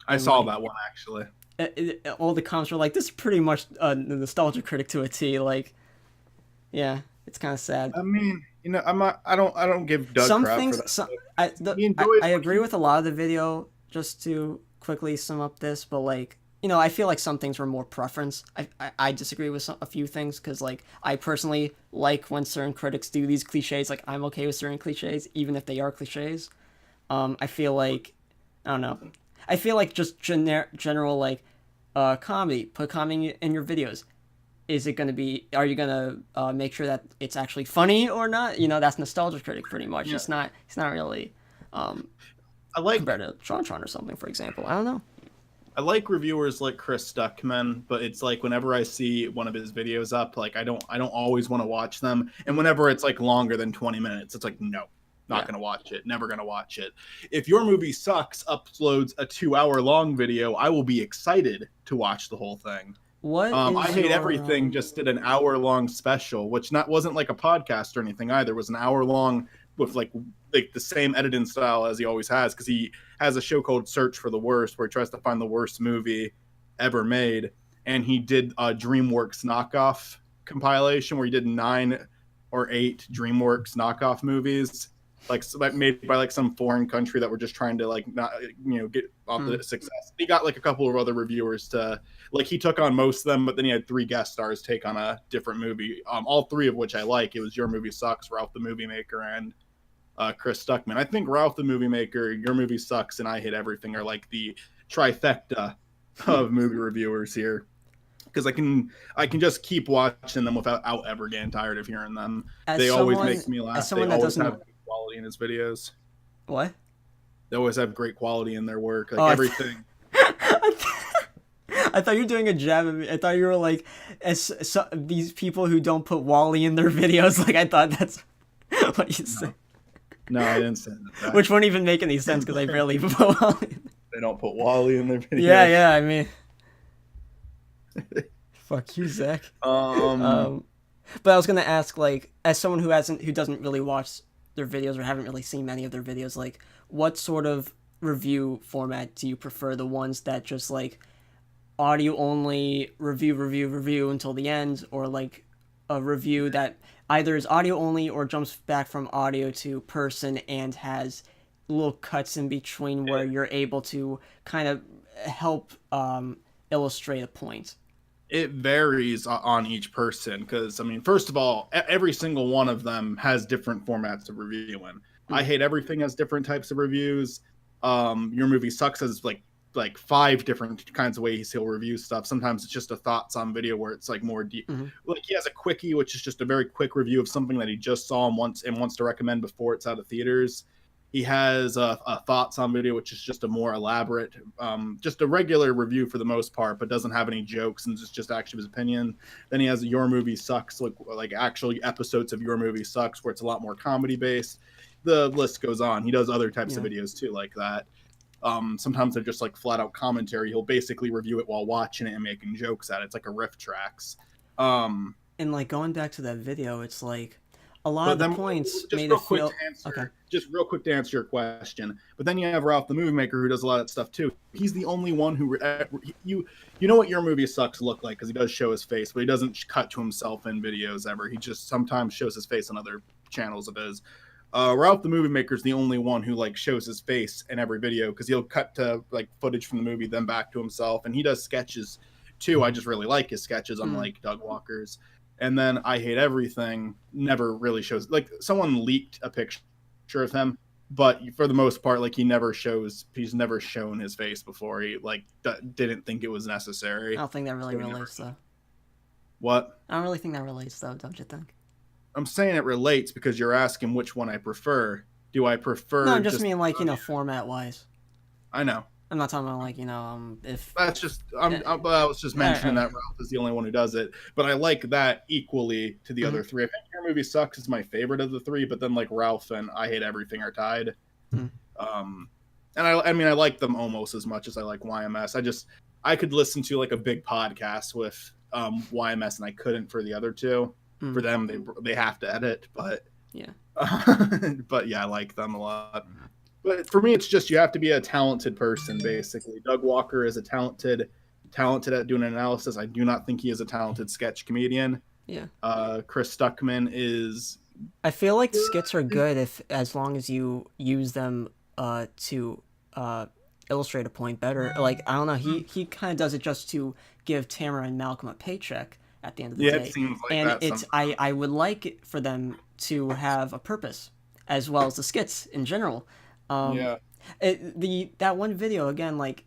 I saw that one actually. All the comments were like, "This is pretty much a nostalgia critic to a T." Like, yeah, it's kind of sad. I mean, I don't give Doug some crap things. for that. I agree with a lot of the video. Just to quickly sum up this, but like I feel like some things were more preference. I disagree with a few things because, like, I personally like when certain critics do these cliches. Like, I'm okay with certain cliches, even if they are cliches. I feel like, I don't know. I feel like just general, like, comedy. Put comedy in your videos. Is it going to be, are you going to make sure that it's actually funny or not? That's nostalgia critic pretty much. Yeah. It's not really I like compared to Tron or something, for example. I don't know. I like reviewers like Chris Stuckman, but it's like whenever I see one of his videos up, like I don't always want to watch them. And whenever it's like longer than 20 minutes, it's like no, not gonna watch it, never gonna watch it. If Your Movie Sucks uploads a 2 hour long video, I will be excited to watch the whole thing. I Hate Everything just did an hour long special, which wasn't like a podcast or anything either. It was an hour long with like the same editing style as he always has, because he has a show called Search for the Worst where he tries to find the worst movie ever made, and he did a DreamWorks knockoff compilation where he did 9 or 8 DreamWorks knockoff movies, like made by like some foreign country that were just trying to like not get off the success. He got like a couple of other reviewers to like, he took on most of them, but then he had 3 guest stars take on a different movie. All 3 of which I like. It was Your Movie Sucks, Ralph the Movie Maker, and Chris Stuckman. I think Ralph the Movie Maker, Your Movie Sucks, and I Hate Everything are like the trifecta of movie reviewers here, because I can just keep watching them without ever getting tired of hearing them. They always make me laugh. They always have good quality in his videos. What? They always have great quality in their work. Like everything. I thought you were doing a jab at me. I thought you were like, these people who don't put Wally in their videos. Like, I thought that's what you said. No, I didn't say that. Which wouldn't even make any sense because I barely even put Wally. They don't put Wally in their videos. Yeah. I mean, fuck you, Zach. But I was gonna ask, like, as someone who doesn't really watch their videos or haven't really seen many of their videos, like, what sort of review format do you prefer? The ones that just like audio only, review until the end, or like a review that either is audio only or jumps back from audio to person and has little cuts in between where you're able to kind of help illustrate a point? It varies on each person, because I mean, first of all, every single one of them has different formats of reviewing. I Hate Everything has different types of reviews. Your Movie Sucks has like 5 different kinds of ways he'll review stuff. Sometimes it's just a thoughts on video where it's like more deep. Like, he has a quickie, which is just a very quick review of something that he just saw and wants to recommend before it's out of theaters. He has a thoughts on video, which is just a more elaborate, just a regular review for the most part, but doesn't have any jokes and it's just actually his opinion. Then he has Your Movie Sucks, like actually episodes of Your Movie Sucks, where it's a lot more comedy based. The list goes on. He does other types of videos too, like that. Sometimes they're just like flat out commentary. He'll basically review it while watching it and making jokes at it. It's like a riff tracks. And like, going back to that video, it's like a lot of the points made it feel okay. Just real quick to answer your question. But then you have Ralph the Movie Maker, who does a lot of stuff too. He's the only one who you know what Your Movie Sucks look like, because he does show his face, but he doesn't cut to himself in videos ever. He just sometimes shows his face on other channels of his. Ralph the Movie Maker is the only one who like shows his face in every video, because he'll cut to like footage from the movie, then back to himself, and he does sketches too. I just really like his sketches, unlike Doug Walker's. And then I Hate Everything never really shows, like, someone leaked a picture of him, but for the most part, like, he's never shown his face before. He like didn't think it was necessary. I don't think that really relates though. What? I don't really think that relates though, don't you think? I'm saying it relates because you're asking which one I prefer. Do I prefer? No, I just mean like, format wise. I know. I'm not talking about like, if that's just I was just mentioning that Ralph is the only one who does it, but I like that equally to the other 3. I think Your Movie Sucks is my favorite of the 3, but then like Ralph and I Hate Everything are tied. And I mean, I like them almost as much as I like YMS. I could listen to like a big podcast with YMS, and I couldn't for the other 2. For them, they have to edit, but yeah. But yeah, I like them a lot. But for me, it's just you have to be a talented person, basically. Doug Walker is a talented at doing an analysis. I do not think he is a talented sketch comedian. Yeah. Chris Stuckman is. I feel like skits are good as long as you use them to illustrate a point better. Like, I don't know, he kind of does it just to give Tamara and Malcolm a paycheck at the end of the day. It seems like and that it's I would like it for them to have a purpose as well as the skits in general. That one video again, like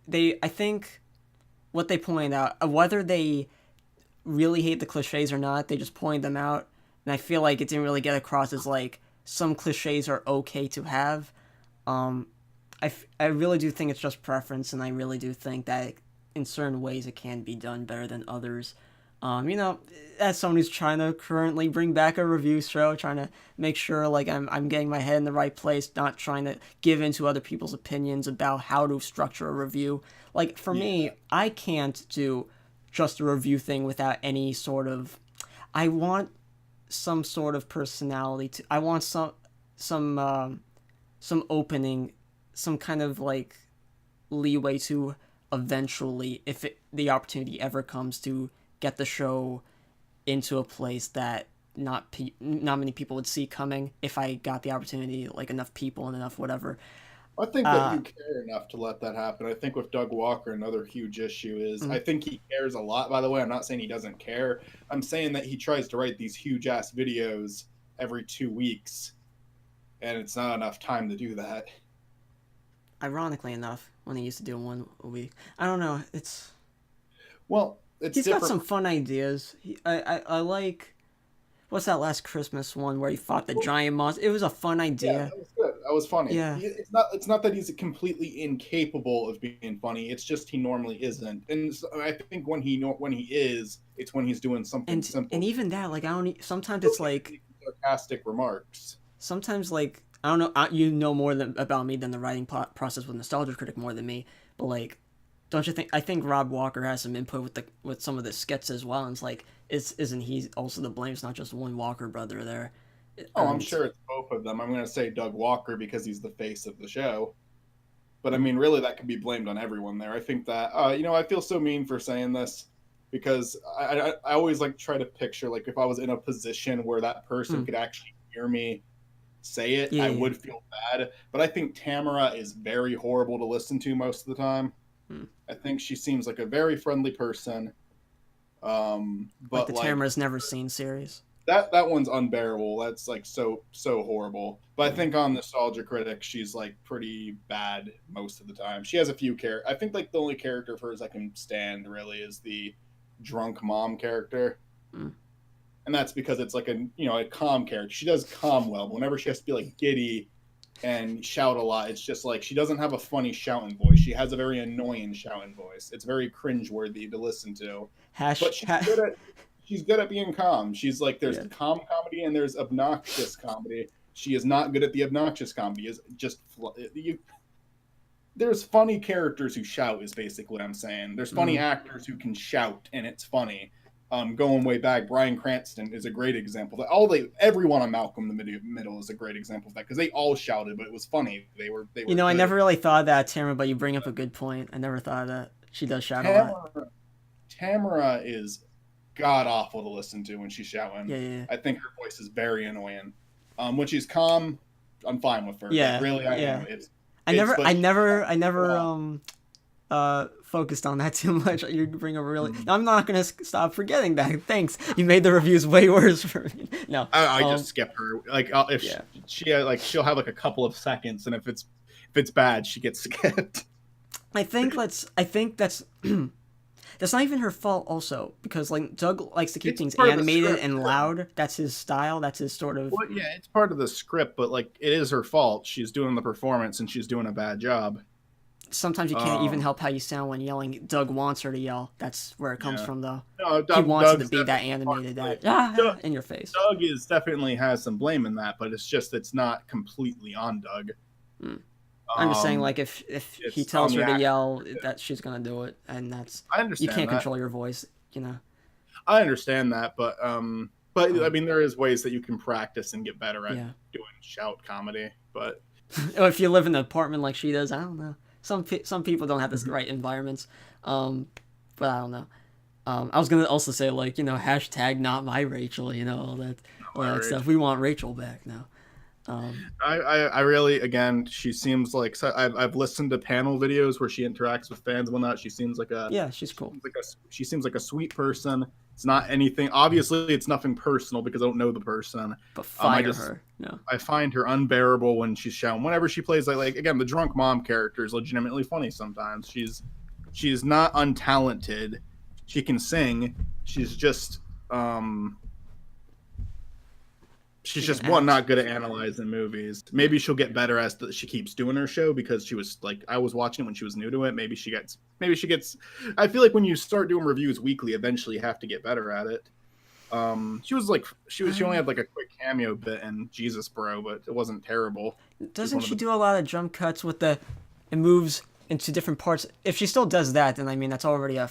they I think what they point out, whether they really hate the cliches or not, they just point them out, and I feel like it didn't really get across as like some cliches are okay to have. I really do think it's just preference, and I really do think that in certain ways it can be done better than others. As someone who's trying to currently bring back a review show, trying to make sure like I'm getting my head in the right place, not trying to give into other people's opinions about how to structure a review. Like for me, I can't do just a review thing without any sort of. I want some sort of personality to. I want some opening, some kind of like leeway to eventually, if the opportunity ever comes, to get the show into a place that not many people would see coming. If I got the opportunity, like enough people and enough whatever. I think that you care enough to let that happen. I think with Doug Walker, another huge issue is I think he cares a lot, by the way. I'm not saying he doesn't care. I'm saying that he tries to write these huge-ass videos every 2 weeks, and it's not enough time to do that. Ironically enough, when he used to do one a week. I don't know. He's Different. got some fun ideas. I like... What's that last Christmas one where he fought the giant monster? It was a fun idea. Yeah, that was good. That was funny. Yeah. It's not that he's completely incapable of being funny. It's just he normally isn't. And so I think when he is, it's when he's doing something simple. And even that, like, sometimes it's like sarcastic remarks. Sometimes, like, I don't know, you know more about me than the writing process with Nostalgia Critic more than me, but like, don't you think? I think Rob Walker has some input with some of the skits as well. And it's like, isn't he also the blame? It's not just one Walker brother there. I'm sure it's both of them. I'm going to say Doug Walker because he's the face of the show. But I mean, really, that could be blamed on everyone there. I think that, I feel so mean for saying this because I always like try to picture, like, if I was in a position where that person could actually hear me say it, I would feel bad. But I think Tamara is very horrible to listen to most of the time. I think she seems like a very friendly person. But like the Tamara's Never Seen series. That one's unbearable. That's like so horrible. But I think on Nostalgia Critic, she's like pretty bad most of the time. She has a few characters. I think like the only character of hers I can stand really is the drunk mom character. And that's because it's like a calm character. She does calm well, but whenever she has to be like giddy and shout a lot, it's just like she doesn't have a funny shouting voice. She has a very annoying shouting voice. It's very cringeworthy to listen to. But she's good at being calm. She's like, there's calm comedy and there's obnoxious comedy. She is not good at the obnoxious comedy. Is just there's funny characters who shout is basically what I'm saying. There's funny actors who can shout and it's funny. Going way back, Bryan Cranston is a great example. Everyone on Malcolm in the Middle is a great example of that because they all shouted, but it was funny. They were. You know, good. I never really thought of that, Tamara, but you bring up a good point. I never thought of that. She does shout a lot. Tamara is god awful to listen to when she's shouting. Yeah. I think her voice is very annoying. When she's calm, I'm fine with her. Yeah, but really, I am. I never focused on that too much. You bring up really. I'm not gonna stop forgetting that. Thanks. You made the reviews way worse for me. No, I just skip her. Like she'll have like a couple of seconds, and if it's bad, she gets skipped. I think that's that's not even her fault also, because like Doug likes to keep things animated and loud. That's his style. That's his sort of... Well, yeah, it's part of the script, but like it is her fault. She's doing the performance and she's doing a bad job. Sometimes you can't even help how you sound when yelling. Doug wants her to yell. That's where it comes from, though. No, he wants it to be that animated, in your face. Doug definitely has some blame in that, but it's not completely on Doug. I'm just saying, like, if he tells her to yell, that she's gonna do it, and that's... I understand you can't control your voice, you know. I understand that, but I mean, there is ways that you can practice and get better at doing shout comedy, but... if you live in an apartment like she does, I don't know. Some people don't have the right environments, but I don't know. I was gonna also say, like, you know, hashtag not my Rachel, you know, all that stuff. We want Rachel back now. I really, again, she seems like, so I've listened to panel videos where she interacts with fans and whatnot. She seems like she's cool. she seems like a sweet person. It's not anything, obviously it's nothing personal because I don't know the person. But fire her. No. I find her unbearable when she's shown. Whenever she plays, like again, the drunk mom character is legitimately funny sometimes. She's not untalented. She can sing. She's just one, not good at analyzing movies. Maybe she'll get better as she keeps doing her show, because she was like, I was watching it when she was new to it. Maybe she gets. I feel like when you start doing reviews weekly, eventually you have to get better at it. She only had like a quick cameo bit in Jesus Bro, but it wasn't terrible. Doesn't she do a lot of jump cuts with it moves into different parts? If she still does that, then I mean that's already a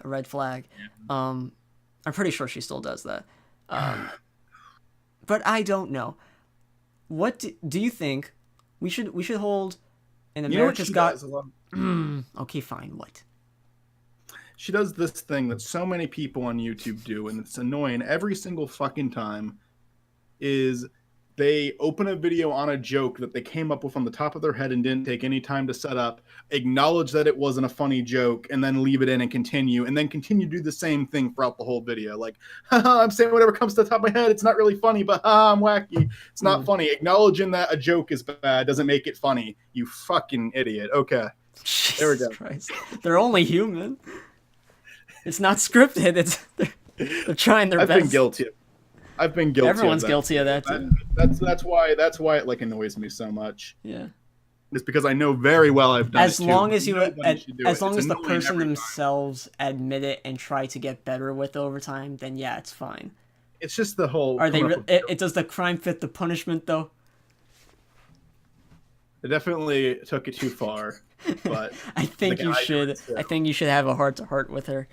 red flag. Yeah. I'm pretty sure she still does that. But I don't know. What do you think we should hold an America's Got? Okay, fine. What? She does this thing that so many people on YouTube do, and it's annoying every single fucking time, is they open a video on a joke that they came up with on the top of their head and didn't take any time to set up, acknowledge that it wasn't a funny joke, and then leave it in and continue to do the same thing throughout the whole video. Like, haha, I'm saying whatever comes to the top of my head. It's not really funny, but I'm wacky. It's not funny. Acknowledging that a joke is bad doesn't make it funny. You fucking idiot. Okay. Jesus there we go. Christ. They're only human. It's not scripted. They're trying their best. I've been guilty. Everyone's guilty of that too. That's why it like annoys me so much. Yeah. It's because I know very well I've done as it long too. As long as the person themselves admit it and try to get better with it over time, then yeah, it's fine. It's just the whole. Does the crime fit the punishment though? It definitely took it too far, but I think you should. I think you should have a heart-to-heart with her.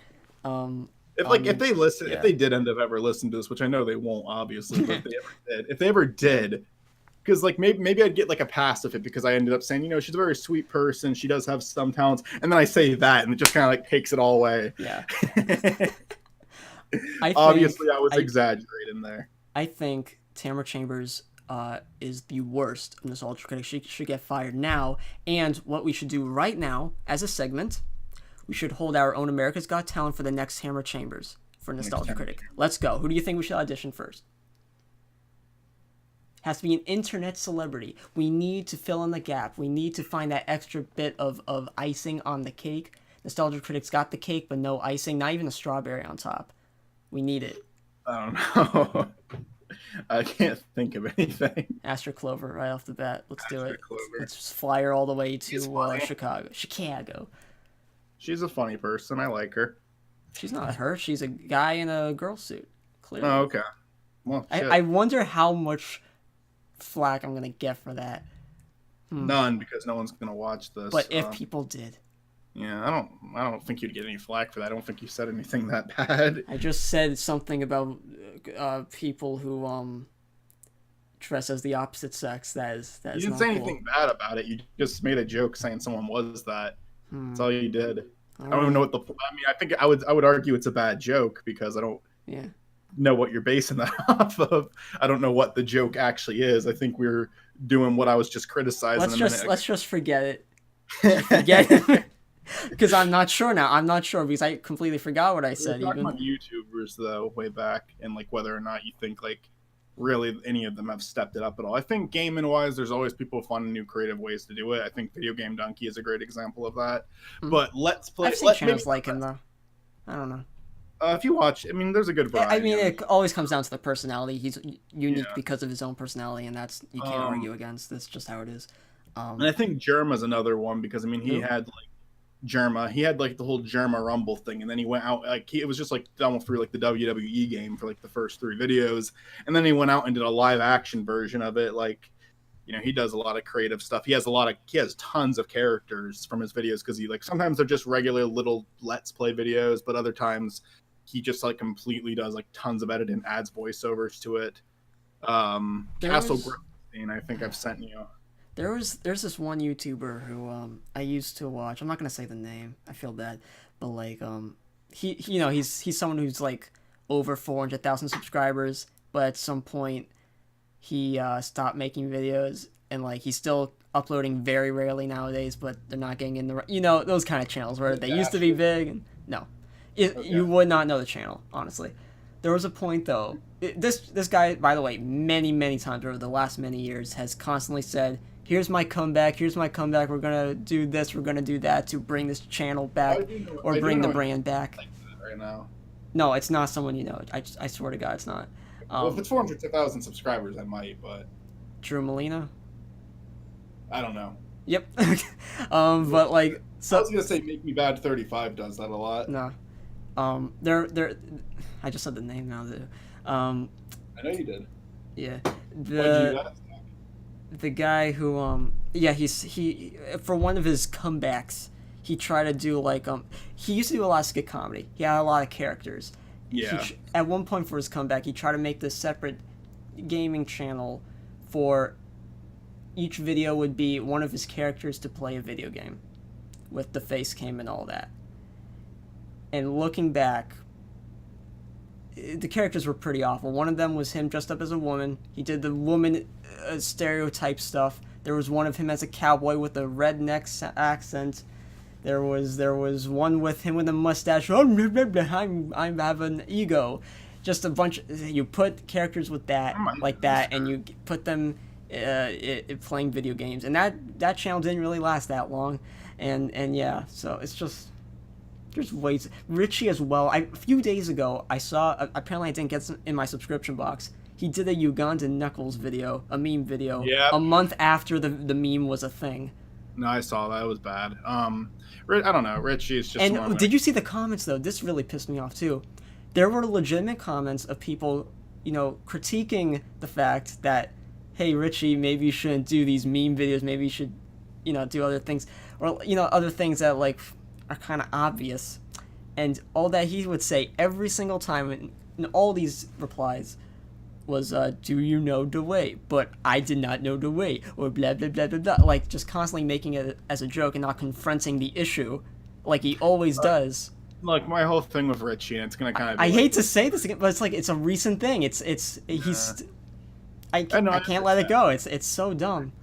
If they listen, if they did end up ever listening to this, which I know they won't, obviously, but if they ever did, because like maybe I'd get like a pass of it because I ended up saying, she's a very sweet person, she does have some talents, and then I say that, and it just kind of like takes it all away. Yeah. I was exaggerating there. I think Tamara Chambers is the worst nostalgia critic. She should get fired now. And what we should do right now as a segment, we should hold our own America's Got Talent for the next Tamara Chambers for nostalgia critic. Let's go. Who do you think we should audition first? Has to be an internet celebrity. We need to fill in the gap. We need to find that extra bit of icing on the cake. Nostalgia Critic's got the cake, but no icing, not even a strawberry on top. We need it. I don't know. I can't think of anything. Astrid Clover right off the bat. Let's do it. Let's just fly her all the way to Chicago. She's a funny person. I like her. She's not her. She's a guy in a girl suit. Clearly. Oh, okay. Well, I wonder how much flack I'm gonna get for that. None, because no one's gonna watch this. But if people did. Yeah, I don't think you'd get any flack for that. I don't think you said anything that bad. I just said something about people who dress as the opposite sex. That is you didn't say anything bad about it. You just made a joke saying someone was that. That's all you did. I don't even know what I think I would argue it's a bad joke because I don't know what you're basing that off of. I don't know what the joke actually is. I think we're doing what I was just criticizing. Let's just forget it. Forget it. Because I'm not sure now. I'm not sure because I completely forgot what I said. We're talking about YouTubers though, way back, and like whether or not you think like really any of them have stepped it up at all. I think gaming wise, there's always people finding new creative ways to do it. I think Video Game Donkey is a great example of that. But Let's Play. I've seen channels like him though. I don't know. If you watch, I mean, there's a good variety. I mean, it always comes down to the personality. He's unique because of his own personality, and that's you can't argue against. That's just how it is. And I think Germa's another one because I mean he had like Germa. He had like the whole Germa Rumble thing, and then he went out like it was just like done through like the WWE game for like the first 3 videos, and then he went out and did a live action version of it. Like, he does a lot of creative stuff. He has tons of characters from his videos because he like sometimes they're just regular little Let's Play videos, but other times he just like completely does like tons of editing, adds voiceovers to it. Castle Griffin, I think I've sent you. There's this one YouTuber who I used to watch. I'm not gonna say the name. I feel bad, but like he's someone who's like over 400,000 subscribers, but at some point he stopped making videos, and like he's still uploading very rarely nowadays, but they're not getting in the those kind of channels where they used to be big. And no, you would not know the channel, honestly. There was a point though. This guy, by the way, many times over the last many years has constantly said, "Here's my comeback. Here's my comeback. We're gonna do this. We're gonna do that to bring this channel back or bring the brand back." Right now. No, it's not someone you know. I swear to God, it's not. Well, if it's 400,000 subscribers, I might, but Drew Molina. I don't know. Yep. But like, so I was gonna say Make Me Bad 35 does that a lot. no. They're. I just said the name now. I know you did. Yeah. Why'd you do that? The guy who he for one of his comebacks he tried to do like he used to do a lot of skit comedy. He had a lot of characters. Yeah. At one point for his comeback, he tried to make this separate gaming channel for each video would be one of his characters to play a video game with the face cam and all that. And looking back, the characters were pretty awful. One of them was him dressed up as a woman. He did the woman stereotype stuff. There was one of him as a cowboy with a redneck accent. There was one with him with a mustache. I have an ego. Just a bunch. You put characters with that like that, and you put them playing video games. And that channel didn't really last that long. And yeah, so it's just. There's ways. Richie as well. A few days ago, I saw. Apparently, I didn't get some in my subscription box. He did a Ugandan Knuckles video, a meme video, a month after the meme was a thing. No, I saw that. It was bad. I don't know. Richie's just. And did you see the comments though? This really pissed me off too. There were legitimate comments of people, critiquing the fact that, hey, Richie, maybe you shouldn't do these meme videos. Maybe you should, do other things, or other things that like are kind of obvious. And all that he would say every single time in all these replies was, do you know the way? But I did not know the way, or blah, blah, blah, blah, blah. Like, just constantly making it as a joke and not confronting the issue like he always does. Look, my whole thing with Richie, and it's going to kind of I hate to say this again, but it's like, it's a recent thing. I can't let it go. It's so dumb.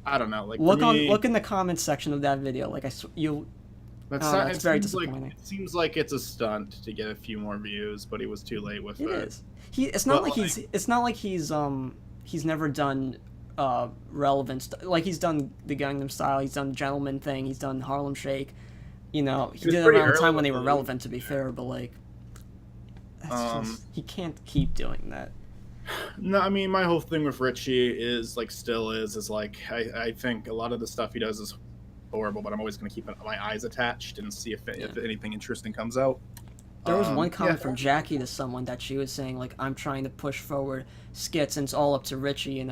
I don't know. Like, look in the comments section of that video. Like, it's very disappointing. It seems like it's a stunt to get a few more views, but he was too late with it. It is. It's not like he's never done relevant stuff. Like, he's done the Gangnam Style, he's done Gentleman Thing, he's done Harlem Shake. He did it around the time when they were relevant, to be fair, but like, he can't keep doing that. No, I mean, my whole thing with Richie is like, I think a lot of the stuff he does is horrible, but I'm always going to keep my eyes attached and see if anything interesting comes out. There was one comment from Jackie to someone that she was saying, like, I'm trying to push forward skits, and it's all up to Richie,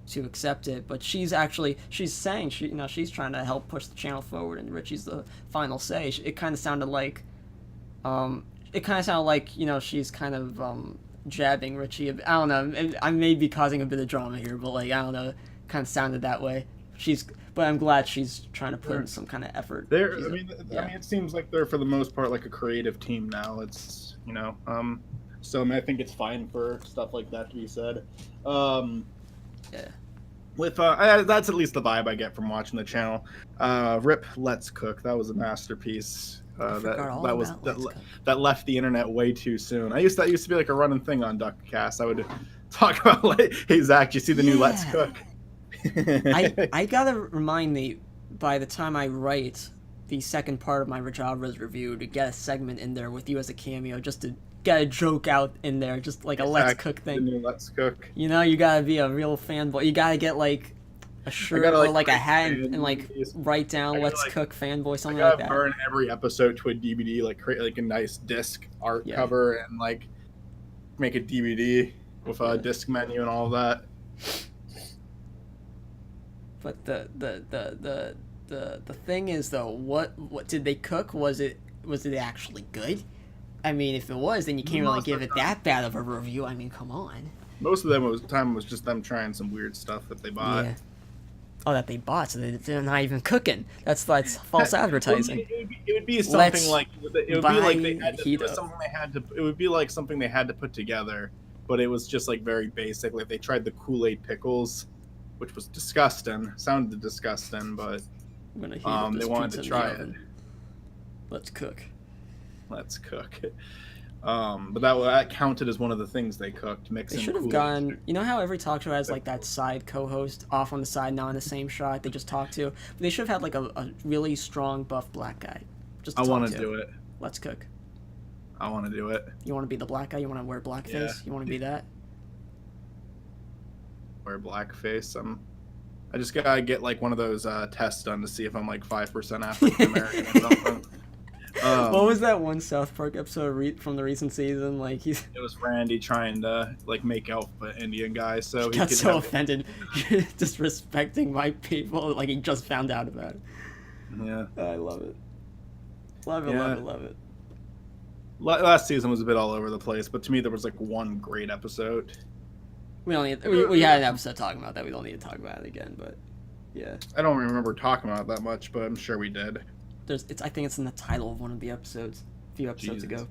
to accept it. But she's saying she's trying to help push the channel forward, and Richie's the final say. It kind of sounded like, she's kind of jabbing Richie. I don't know. I may be causing a bit of drama here, but like, I don't know. It kind of sounded that way. But I'm glad she's trying to put in some kind of effort. I mean, it seems like they're for the most part like a creative team now. It's so I think it's fine for stuff like that to be said. Yeah. With that's at least the vibe I get from watching the channel. Rip Let's Cook, that was a masterpiece. That left the internet way too soon. That used to be like a running thing on DuckCast. I would talk about like, hey Zach, you see the new Let's Cook? I gotta remind me by the time I write the second part of my Rajabra's review to get a segment in there with you as a cameo, just to get a joke out in there, just like a Let's Cook thing. The new Let's Cook. You gotta be a real fanboy. You gotta get like a shirt or like a hat and like write down Let's Cook fanboy, something like that. Burn every episode to a DVD, like create like a nice disc art cover and like make a DVD with a disc menu and all of that. But the thing is though, what did they cook? Was it actually good? I mean, if it was, then you can't really give it that bad of a review. I mean, come on. Most of them was just them trying some weird stuff that they bought. Yeah. Oh, that they bought, so they're not even cooking. That's false advertising. It would be something like they had to. It would be like something they had to put together but it was just like very basic. Like they tried the Kool-Aid pickles, which was disgusting. Sounded disgusting, but I'm gonna heat up this they wanted pizza to in the try it. oven. Let's cook. Let's cook. But that counted as one of the things they cooked. Mixing. They should have gone. You know how every talk show has like that side co-host off on the side, not in the same shot. They just talk to. But they should have had like a really strong buff black guy. Just to I want to do it. Let's cook. I want to do it. You want to be the black guy? You want to wear blackface? Yeah. You want to be that? Wear blackface. I just gotta get like one of those tests done to see if I'm like 5% African American or something. What was that one South Park episode from the recent season? Like it was Randy trying to like make out with an Indian guy, so he got so offended, disrespecting my people. Like he just found out about it. Yeah, I love it. Love it. Last season was a bit all over the place, but to me there was like one great episode. We had an episode talking about that. We don't need to talk about it again, but yeah. I don't remember talking about it that much, but I'm sure we did. I think it's in the title of one of the episodes, a few episodes ago.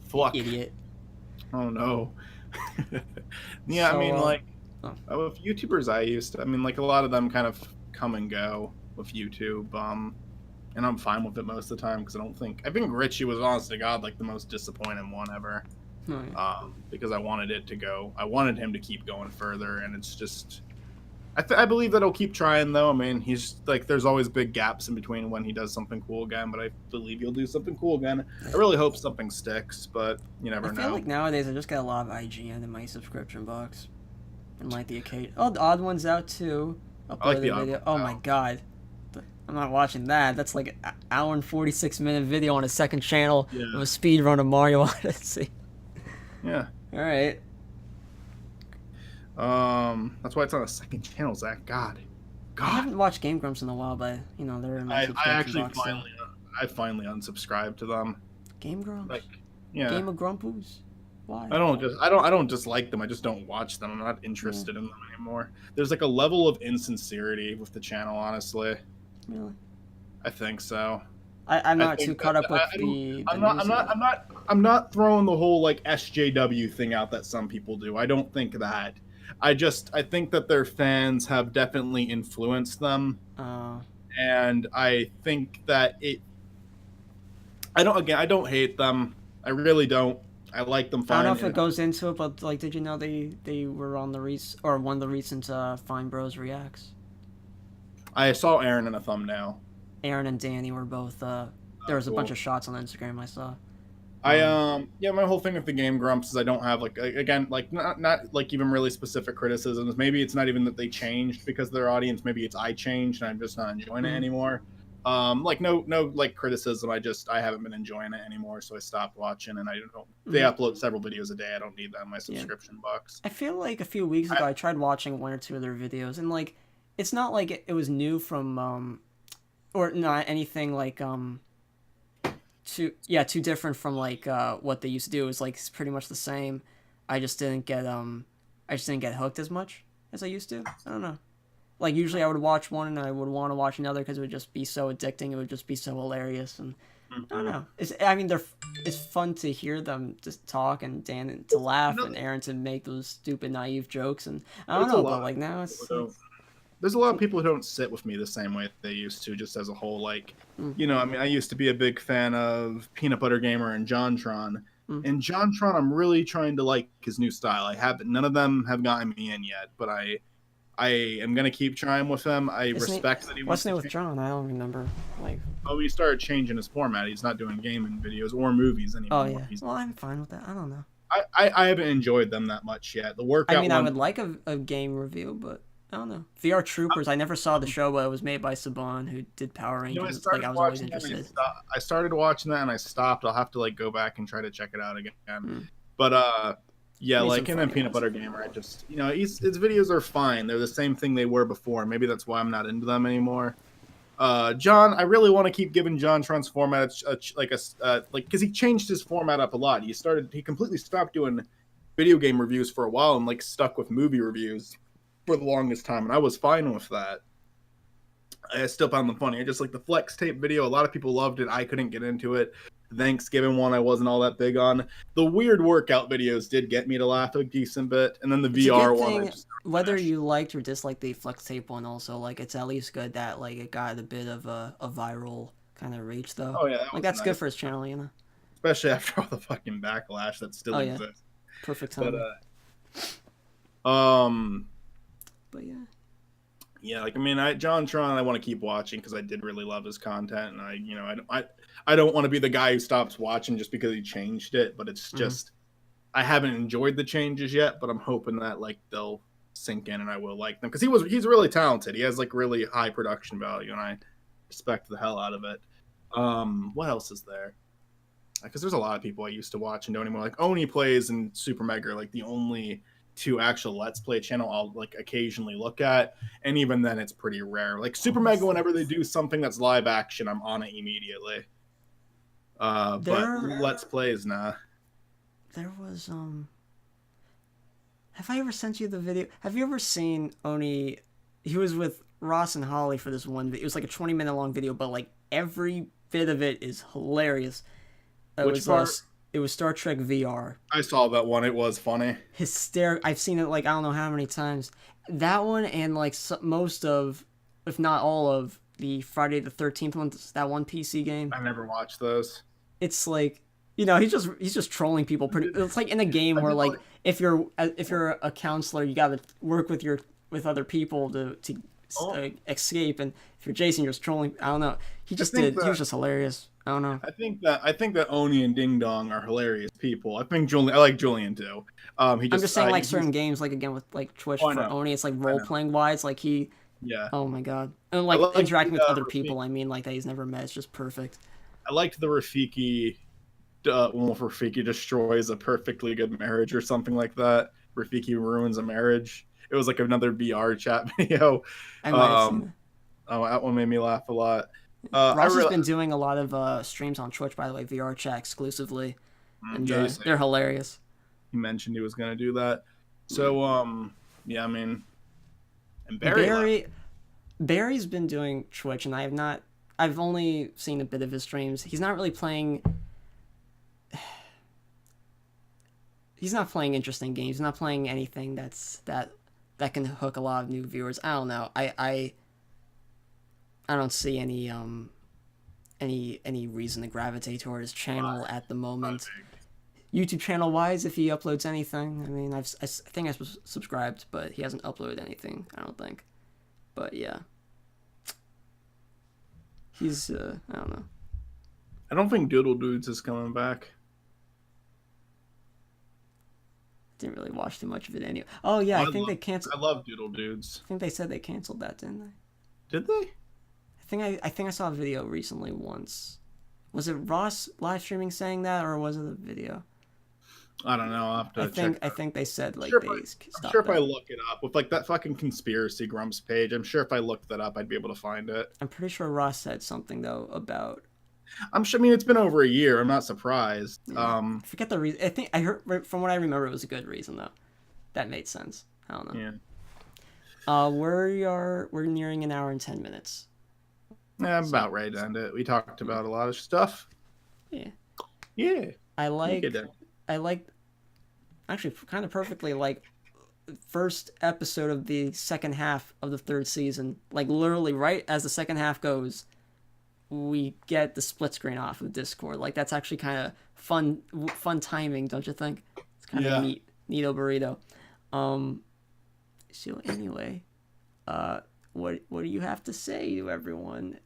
Fuck. Idiot. Oh no. Yeah, so, I mean, like, with YouTubers like a lot of them kind of come and go with YouTube, and I'm fine with it most of the time because I think Richie was, honest to God, like the most disappointing one ever. Oh, yeah. Because I wanted him to keep going further, and it's just, I believe that he'll keep trying though. I mean, he's like, there's always big gaps in between when he does something cool again, but I believe he'll do something cool again. I really hope something sticks, but you never know. I feel like nowadays I just get a lot of IGN in my subscription box, and like the occasion. Oh, the Odd One's out too. I like the Odd One. Oh my god. I'm not watching that. That's like an hour and 46-minute video on a second channel of a speed run of Mario Odyssey. Yeah. All right. That's why it's on a second channel, Zach. God. I haven't watched Game Grumps in a while, but they're in my subscription box. I finally unsubscribed to them. Game Grumps. Like, yeah. Game of Grumpoos. Why? I don't dislike them. I just don't watch them. I'm not interested in them anymore. There's like a level of insincerity with the channel, honestly. Really? I think so. I'm not too caught up with I'm not throwing the whole like SJW thing out that some people do. I don't think that. I think that their fans have definitely influenced them. And I think that I don't hate them. I really don't. I like them fine. I don't know if it goes into it, but like, did you know they were on one of the recent Fine Bros Reacts? I saw Aaron in a thumbnail. Aaron and Danny were both. There was a bunch of shots on Instagram I saw. My whole thing with the Game Grumps is I don't have like, again, like not like even really specific criticisms. Maybe it's not even that they changed because of their audience. Maybe it's I changed and I'm just not enjoying it anymore. Like no like criticism. I haven't been enjoying it anymore, so I stopped watching, and I don't. They upload several videos a day. I don't need that in my subscription box. I feel like a few weeks ago I tried watching one or two of their videos, and like it's not like it was new from or not anything like too different from like what they used to do. It was like it's pretty much the same. I just didn't get hooked as much as I used to. I don't know. Like usually I would watch one and I would want to watch another because it would just be so addicting. It would just be so hilarious, and I don't know. It's fun to hear them just talk and Dan to laugh and Aaron to make those stupid naive jokes, and I don't know, but like now it's. There's a lot of people who don't sit with me the same way they used to, just as a whole. Like, I used to be a big fan of Peanut Butter Gamer and JonTron. And JonTron, I'm really trying to like his new style. None of them have gotten me in yet, but I am gonna keep trying with them. Respect that he. What's new with John? I don't remember. Like. Oh, he started changing his format. He's not doing gaming videos or movies anymore. Oh yeah. Well, I'm fine with that. I don't know. I haven't enjoyed them that much yet. The workout. I would like a game review, but. I don't know. VR Troopers, I never saw the show, but it was made by Saban, who did Power Rangers. I was always interested. I started watching that and I stopped. I'll have to like go back and try to check it out again. But like him and Peanut Butter Gamer, I just his videos are fine. They're the same thing they were before. Maybe that's why I'm not into them anymore. John, I really want to keep giving JonTron's format because he changed his format up a lot. He completely stopped doing video game reviews for a while and like stuck with movie reviews for the longest time, and I was fine with that. I still found them funny. I just like the flex tape video. A lot of people loved it. I couldn't get into it. Thanksgiving one I wasn't all that big on. The weird workout videos did get me to laugh a decent bit, and then the It's VR a good one. thing, whether you liked or disliked the flex tape one, also like it's at least good that like it got a bit of a viral kind of reach though. Oh yeah, like that's nice. Good for his channel, you know. Especially after all the fucking backlash that still exists. Perfect timing. But yeah. Yeah, like I mean, John Tron, I want to keep watching because I did really love his content, and I don't want to be the guy who stops watching just because he changed it, but it's just I haven't enjoyed the changes yet, but I'm hoping that like they'll sink in and I will like them because he's really talented. He has like really high production value, and I respect the hell out of it. What else is there? Because there's a lot of people I used to watch and don't anymore. Like Oni Plays and Super Mega are like the only two actual Let's Play channel I'll like occasionally look at, and even then it's pretty rare. Like Super Mega, whenever they do something that's live action, I'm on it immediately. But Let's Plays, nah. There was have I ever sent you the video? Have you ever seen Oni? He was with Ross and Holly for this one video. It was like a 20-minute long video, but like every bit of it is hilarious. Which part? It was Star Trek VR. I saw that one. It was funny. I've seen it like I don't know how many times. That one and like most of, if not all of, the Friday the 13th one. That one PC game. I never watched those. It's like, you know, he's just trolling people. It's like in a game where like if you're a counselor, you gotta work with other people to escape, and if you're Jason, you're just trolling. I don't know. He was just hilarious. I don't know. I think that Oni and Ding Dong are hilarious people. I like Julian too. I'm just saying like certain games, like again with like Twitch for Oni, it's like role playing wise, like he. Yeah. Oh my god. And like interacting with other people, I mean, like that he's never met. It's just perfect. I liked the Rafiki. Rafiki destroys a perfectly good marriage or something like that. Rafiki ruins a marriage. It was like another VR chat video. I might have seen it. Oh, that one made me laugh a lot. Ross has been doing a lot of streams on Twitch, by the way, VR chat exclusively, and they're hilarious. He mentioned he was going to do that. So, yeah, I mean, and Barry's been doing Twitch, and I've only seen a bit of his streams. He's not really playing. He's not playing interesting games. He's not playing anything that can hook a lot of new viewers. I don't know. I don't see any reason to gravitate toward his channel at the moment. YouTube channel wise, if he uploads anything, I mean, I think I subscribed, but he hasn't uploaded anything. I don't think. But yeah, he's I don't know. I don't think Doodle Dudes is coming back. Didn't really watch too much of it anyway. Oh yeah, I think they canceled. I love Doodle Dudes. I think they said they canceled that, didn't they? Did they? I think I saw a video recently once. Was it Ross live streaming saying that, or was it a video? I don't know. I'll have to check. I think they said like I'm sure if I look it up with like that fucking conspiracy grumps page, I'm sure if I looked that up, I'd be able to find it. I'm pretty sure Ross said something though about. I'm sure. I mean, it's been over a year. I'm not surprised. Yeah. I forget the reason. I think I heard from what I remember, it was a good reason though. That made sense. I don't know. Yeah. We're nearing an hour and 10 minutes. Yeah, I'm about ready to end it. We talked about a lot of stuff. Yeah. Yeah. I like actually kind of perfectly like first episode of the second half of the third season. Like literally right as the second half goes, we get the split screen off of Discord. Like that's actually kind of fun timing, don't you think? It's kind of neat, neato burrito. So anyway, what do you have to say to everyone?